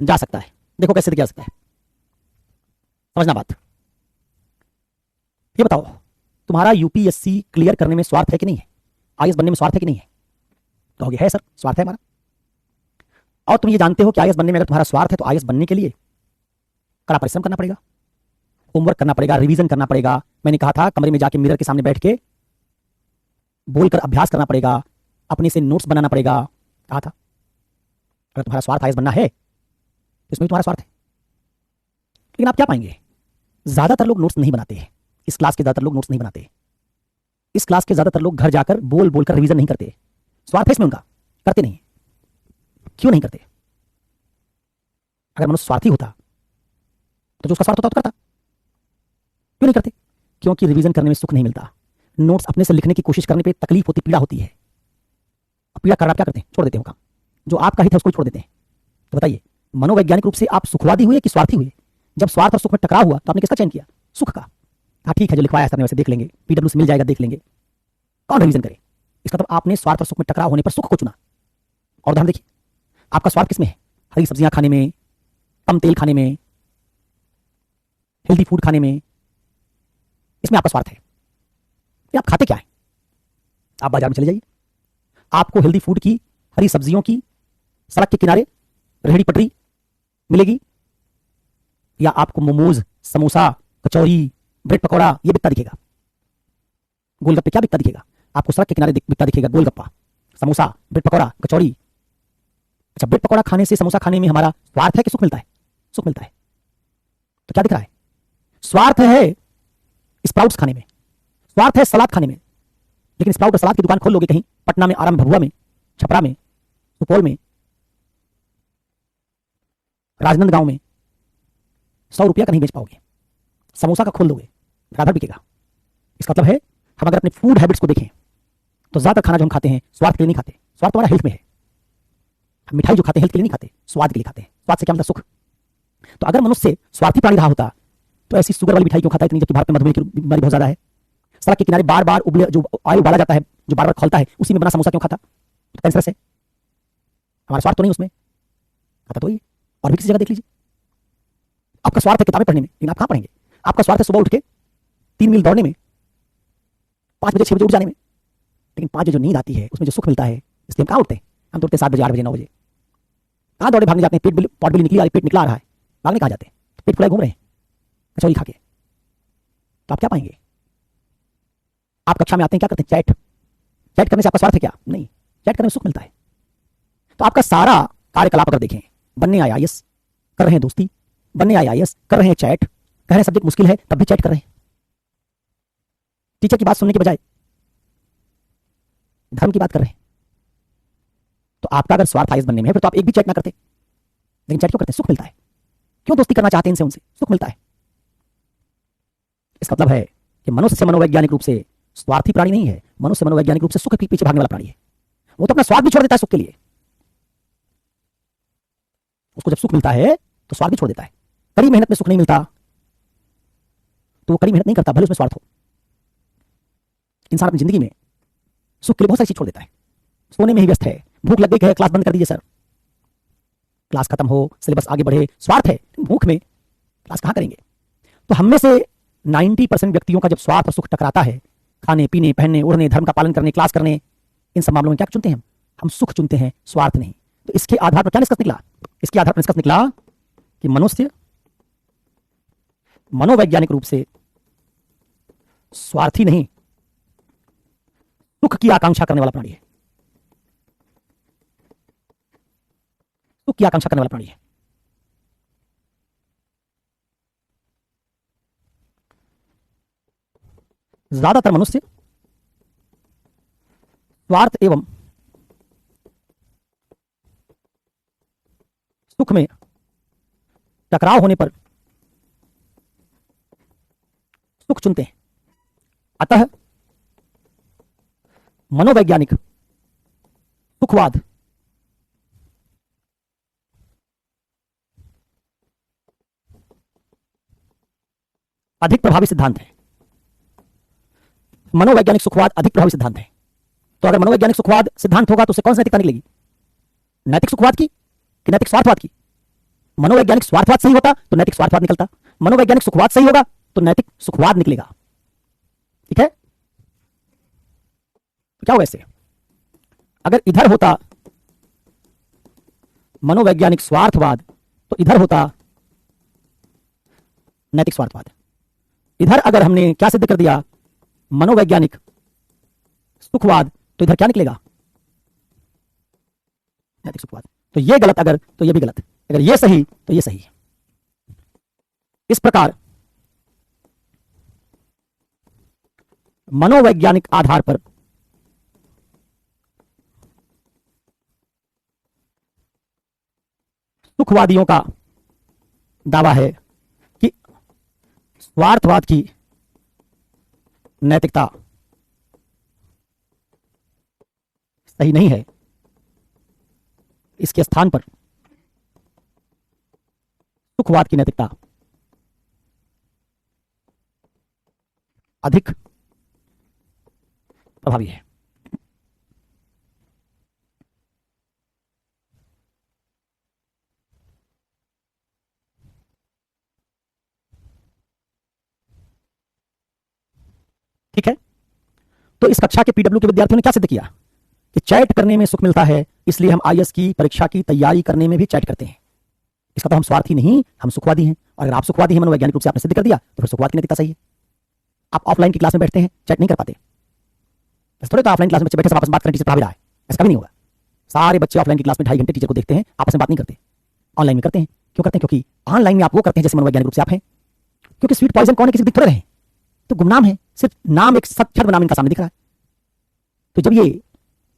जा सकता है। देखो कैसे सिद्ध किया जा सकता है, समझना बात। ये बताओ, तुम्हारा यूपीएससी क्लियर करने में स्वार्थ है कि नहीं है? आईएएस बनने में स्वार्थ है कि नहीं है? कहोगे है सर, स्वार्थ है हमारा। और तुम ये जानते हो कि आईएएस बनने में अगर तुम्हारा स्वार्थ है तो आईएएस बनने के लिए कड़ा परिश्रम करना पड़ेगा, होमवर्क करना पड़ेगा, रिवीजन करना पड़ेगा। मैंने कहा था कमरे में जाके मिरर के सामने बैठ के बोलकर अभ्यास करना पड़ेगा, अपने से नोट्स बनाना पड़ेगा, कहा था। अगर तुम्हारा स्वार्थ आईएएस बनना है तो इसमें भी तुम्हारा स्वार्थ है। लेकिन आप क्या पाएंगे, ज्यादातर लोग नोट्स नहीं बनाते हैं। इस क्लास के ज्यादातर लोग नोट्स नहीं बनाते। इस क्लास के ज्यादातर लोग घर जाकर बोल बोलकर रिवीजन नहीं करते। स्वार्थ है इसमें उनका, करते नहीं। क्यों नहीं करते? अगर मनुष्य स्वार्थी होता तो जो उसका स्वार्थ होता तो करता। क्यों नहीं करते? क्योंकि रिवीजन करने में सुख नहीं मिलता, नोट्स अपने से लिखने की कोशिश करने पे तकलीफ होती, पीड़ा होती है। और पीड़ा करना क्या करते हैं? छोड़ देते हैं काम। जो आपका हित है उसको छोड़ देते हैं। तो बताइए, मनोवैज्ञानिक रूप से आप सुखवादी हुए कि स्वार्थी हुए? जब स्वार्थ और सुख में टकराव हुआ तो आपने किसका चयन किया? सुख का। हाँ ठीक है, जो लिखवाया है वैसे देख लेंगे, पीडब्ल्यू से मिल जाएगा, देख लेंगे। कौन रिवीजन करे? इसका मतलब आपने स्वार्थ और सुख में टकराव होने पर सुख को चुना। और उदाहरण देखिए, आपका स्वार्थ किसमें है? हरी सब्जियां खाने में, कम तेल खाने में, हेल्दी फूड खाने में, इसमें आपका स्वार्थ है। ये आप खाते क्या है? आप बाजार में चले जाइए, आपको हेल्दी फूड की, हरी सब्जियों की सड़क के किनारे रेहड़ी पटरी मिलेगी, या आपको मोमोज, समोसा, कचौरी, ब्रेड पकौड़ा ये बिकता दिखेगा? गोलगप्पे क्या बिकता दिखेगा? आपको सड़क के किनारे बिकता दिखेगा गोलगप्पा, समोसा, ब्रेड पकौड़ा, कचौरी। अच्छा, ब्रेड पकौड़ा खाने से, समोसा खाने में हमारा स्वार्थ है कि सुख मिलता है? सुख मिलता है। तो क्या दिख रहा है? स्वार्थ है स्प्राउट्स खाने में, स्वार्थ है सलाद खाने में। लेकिन स्प्राउट और सलाद की दुकान खोल लोगे कहीं पटना में, आरा में, भभुआ में, छपरा में, सुपौल में, राजनांदगांव में 100 रुपया का नहीं बेच पाओगे। समोसा का खोल दोगे, राधा बिकेगा। इसका मतलब है, हम अगर अपने फूड हैबिट्स को देखें तो ज्यादातर खाना जो हम खाते हैं स्वार्थ के लिए नहीं खाते। स्वार्थ हमारा हेल्थ में है। हम मिठाई जो खाते हैं हेल्थ के लिए नहीं खाते, स्वाद के लिए खाते हैं। स्वाद से क्या मतलब? सुख। तो अगर मनुष्य स्वार्थी प्राणी रहा होता तो ऐसी शुगर वाली मिठाई क्यों खाता है इतनी, जबकि भारत में मधुमेह की बीमारी बहुत ज्यादा है? सड़क के किनारे बार बार उबले जो ऑयल उबाला जाता है, जो बार बार खौलता है, उसी में बना समोसा क्यों खाता? तो कैंसर से हमारा स्वार्थ तो नहीं उसमें, खाता तो ही। और भी किसी जगह देख लीजिए, आपका स्वार्थ है किताबें पढ़ने में, लेकिन आप कहां पढ़ेंगे? आपका स्वार्थ है सुबह उठ के 3 मील दौड़ने में, 5 बजे 6 बजे उठ जाने में। लेकिन 5 बजे जो नींद आती है उसमें जो सुख मिलता है, इसलिए हम कहां उठते हैं? हम उठते 7 बजे, 8 बजे, 9 बजे। कहां दौड़े भागने जाते हैं? पॉट बिल निकली आ रही, पेट निकला आ रहा है, भागने कहां जाते हैं? पेट फुलाए घूम रहे हैं कचौरी खा के। तो आप क्या पाएंगे? आप कक्षा में आते हैं, क्या करते हैं? चैट। चैट करने से आपका स्वार्थ है क्या? नहीं, चैट करने में सुख मिलता है। तो आपका सारा कार्यकलाप अगर देखें, बनने आए आईएएस, कर रहे हैं दोस्ती, बनने आए आईएएस, कर रहे हैं चैट, कह रहे हैं सब्जेक्ट मुश्किल है तब भी चैट कर रहे हैं, टीचर की बात सुनने के बजाय धर्म की बात कर रहे हैं। तो आपका अगर स्वार्थ आईएएस बनने में है फिर तो आप एक भी चैट ना करते। लेकिन चैट क्यों करते हैं? सुख मिलता है। क्यों दोस्ती करना चाहते हैं इनसे, उनसे? सुख मिलता है। इसका मतलब है कि मनुष्य मनोवैज्ञानिक रूप से स्वार्थी प्राणी नहीं है, मनुष्य मनोवैज्ञानिक रूप से सुख के पीछे भागने वाला प्राणी है। वो तो अपना स्वार्थ भी छोड़ देता है सुख के लिए। उसको जब सुख मिलता है तो स्वार्थ भी छोड़ देता है। कड़ी मेहनत में सुख नहीं मिलता तो वो कड़ी मेहनत नहीं करता, भले उसमें स्वार्थ हो। इंसान अपनी जिंदगी में सुख के लिए बहुत सारी चीज छोड़ देता है। सोने में ही व्यस्त है, भूख लग गई है, क्लास बंद कर दीजिए सर, क्लास खत्म हो, सिलेबस आगे बढ़े, स्वार्थ है, भूख में क्लास कहां करेंगे? तो हम में से 90% व्यक्तियों का जब स्वार्थ और सुख टकराता है, खाने पीने, पहनने, उड़ने, धर्म का पालन करने, क्लास करने, इन सब मामलों में क्या चुनते हैं? हम सुख चुनते हैं, स्वार्थ नहीं। तो इसके आधार पर क्या निष्कर्ष निकला? इसके आधार पर निष्कर्ष निकला कि मनुष्य मनोवैज्ञानिक रूप से स्वार्थी नहीं, सुख की आकांक्षा करने वाला प्राणी है। सुख की आकांक्षा करने वाला प्राणी है। ज्यादातर मनुष्य स्वार्थ एवं सुख में टकराव होने पर सुख चुनते हैं। अतः मनोवैज्ञानिक सुखवाद अधिक प्रभावी सिद्धांत है। मनोवैज्ञानिक सुखवाद अधिक प्रभावी सिद्धांत है। तो अगर मनोवैज्ञानिक सुखवाद सिद्धांत होगा तो उससे कौन सी नैतिकता निकलेगी? नैतिक सुखवाद की कि नैतिक स्वार्थवाद की? मनोवैज्ञानिक स्वार्थवाद सही होता तो नैतिक स्वार्थवाद निकलता, मनोवैज्ञानिक सुखवाद सही होगा तो नैतिक सुखवाद निकलेगा। ठीक है? तो क्या होगा इससे? अगर इधर होता मनोवैज्ञानिक स्वार्थवाद तो इधर होता नैतिक स्वार्थवाद। इधर अगर हमने क्या सिद्ध कर दिया? मनोवैज्ञानिक सुखवाद, तो इधर क्या निकलेगा? नैतिक सुखवाद। तो ये गलत अगर तो ये भी गलत, अगर ये सही तो ये सही। इस प्रकार मनोवैज्ञानिक आधार पर सुखवादियों का दावा है कि स्वार्थवाद की नैतिकता सही नहीं है। इसके स्थान पर सुखवाद की नैतिकता अधिक प्रभावी है। ठीक है? तो इस कक्षा के पीडब्ल्यू के विद्यार्थियों ने क्या सिद्ध किया कि चैट करने में सुख मिलता है, इसलिए हम आईएएस की परीक्षा की तैयारी करने में भी चैट करते हैं। इसका तो हम स्वार्थी नहीं, हम सुखवादी हैं। और अगर आप सुखवादी हैं, मनोवैज्ञानिक रूप से आपने सिद्ध कर दिया, तो फिर सुखवाद की नैतिकता सही है। आप ऑफलाइन की क्लास में बैठते हैं, चैट नहीं कर पाते, बस थोड़े तो ऑफलाइन क्लास में बच्चे बैठे सब आपस में बात करें, टीचर पढ़ा भी रहा है, ऐसा कभी नहीं होगा। सारे बच्चे ऑफलाइन की क्लास में 2.5 घंटे टीचर को देखते हैं, आपस में बात नहीं करते। ऑनलाइन में करते हैं। क्यों करते हैं? क्योंकि ऑनलाइन में आप वो करते हैं जैसे मनोवैज्ञानिक रूप से आप हैं। क्योंकि स्वीट पॉइजन कौन है? किसी दिख रहे हैं तो गुमनाम है, सिर्फ नाम एक छद्म नाम इनका सामने दिख रहा है। तो जब ये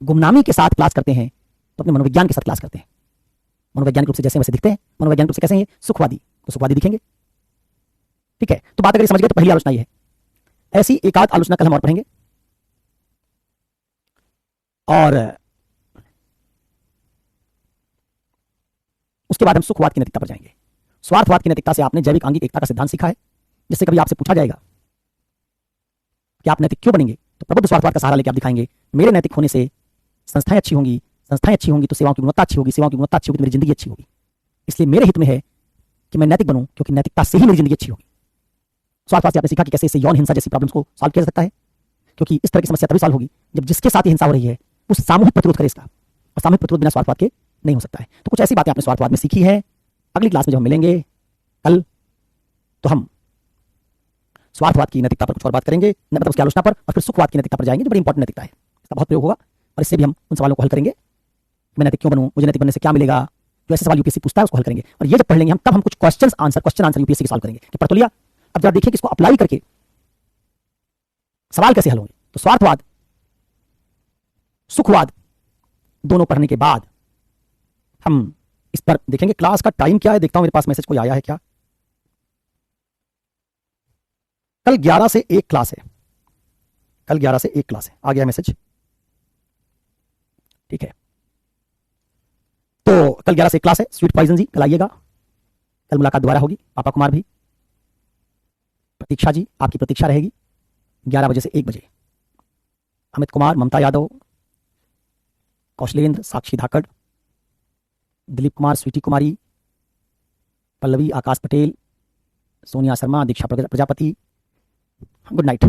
गुमनामी के साथ क्लास करते हैं तो अपने मनोविज्ञान के साथ क्लास करते हैं। मनोवैज्ञानिक रूप से जैसे वैसे दिखते हैं, मनोवैज्ञानिक रूप से कैसे हैं? सुखवादी, तो सुखवादी दिखेंगे। ठीक है? तो बात अगर समझ गए तो पहली आलोचना ये है। ऐसी एक आध आलोचना कल हम और पढ़ेंगे, और उसके बाद हम सुखवाद की नैतिकता पर जाएंगे। स्वार्थवाद की नैतिकता से आपने जैविक आंगिक एकता का सिद्धांत सीखा है, जिससे कभी आपसे पूछा जाएगा कि आप नैतिक क्यों बनेंगे, तो प्रबुद्ध स्वार्थवाद का सहारा लेकर आप दिखाएंगे मेरे नैतिक होने से संस्थाएं अच्छी होंगी, संस्थाएं अच्छी होंगी तो सेवाओं की गुणवत्ता अच्छी होगी, सेवाओं की गुणवत्ता अच्छी होगी तो मेरी जिंदगी अच्छी होगी। इसलिए मेरे हित में है कि मैं नैतिक बनूं, क्योंकि नैतिकता से ही मेरी जिंदगी अच्छी होगी। स्वार्थवाद से आपने सीखा कि कैसे इससे यौन हिंसा जैसी प्रॉब्लम्स को सॉल्व किया जा सकता है, क्योंकि इस तरह की समस्या तभी सॉल्व होगी जब जिसके साथ हिंसा हो रही है वो सामूहिक प्रतिरोध करे इसका, और सामूहिक प्रतिरोध बिना स्वार्थवाद के नहीं हो सकता है। तो कुछ ऐसी बातें आपने स्वार्थवाद में सीखी है। अगली क्लास में जब हम मिलेंगे कल, तो हम स्वार्थवाद की नैतिकता पर कुछ और बात करेंगे, मतलब उसकी आलोचना पर, और फिर सुखवाद की नैतिकता पर जाएंगे जो बड़ी इंपॉर्टेंट नैतिकता है। इसका बहुत प्रयोग होगा और इससे भी हम उन सवालों को हल करेंगे। मैं नैतिक क्यों बनूं, मुझे नैतिक बनने से क्या मिलेगा, जो ऐसे सवाल यूपीएससी पूछता है उसको हल करेंगे। और ये जब पढ़ लेंगे हम, तब हम कुछ क्वेश्चन आंसर यूपीएससी के सॉल्व करेंगे कि पढ़ तो लिया, अब जरा देखिए कि इसको अप्लाई करके सवाल कैसे हल होंगे। तो स्वार्थवाद, सुखवाद दोनों पढ़ने के बाद हम इस पर देखेंगे। क्लास का टाइम क्या है, देखता हूं मेरे पास मैसेज कोई आया है क्या। कल 11 से 1 क्लास है, कल 11 से 1 क्लास है, आ गया मैसेज। ठीक है, तो कल 11 से 1 क्लास है। स्वीट पॉइजन जी कल आइएगा, कल मुलाकात दोबारा होगी। पापा कुमार भी, प्रतीक्षा जी आपकी प्रतीक्षा रहेगी 11 बजे से 1 बजे। अमित कुमार, ममता यादव, कौशलेंद्र, साक्षी धाकड़, दिलीप कुमार, स्वीटी कुमारी, पल्लवी, आकाश पटेल, सोनिया शर्मा, दीक्षा प्रजापति, गुड नाइट।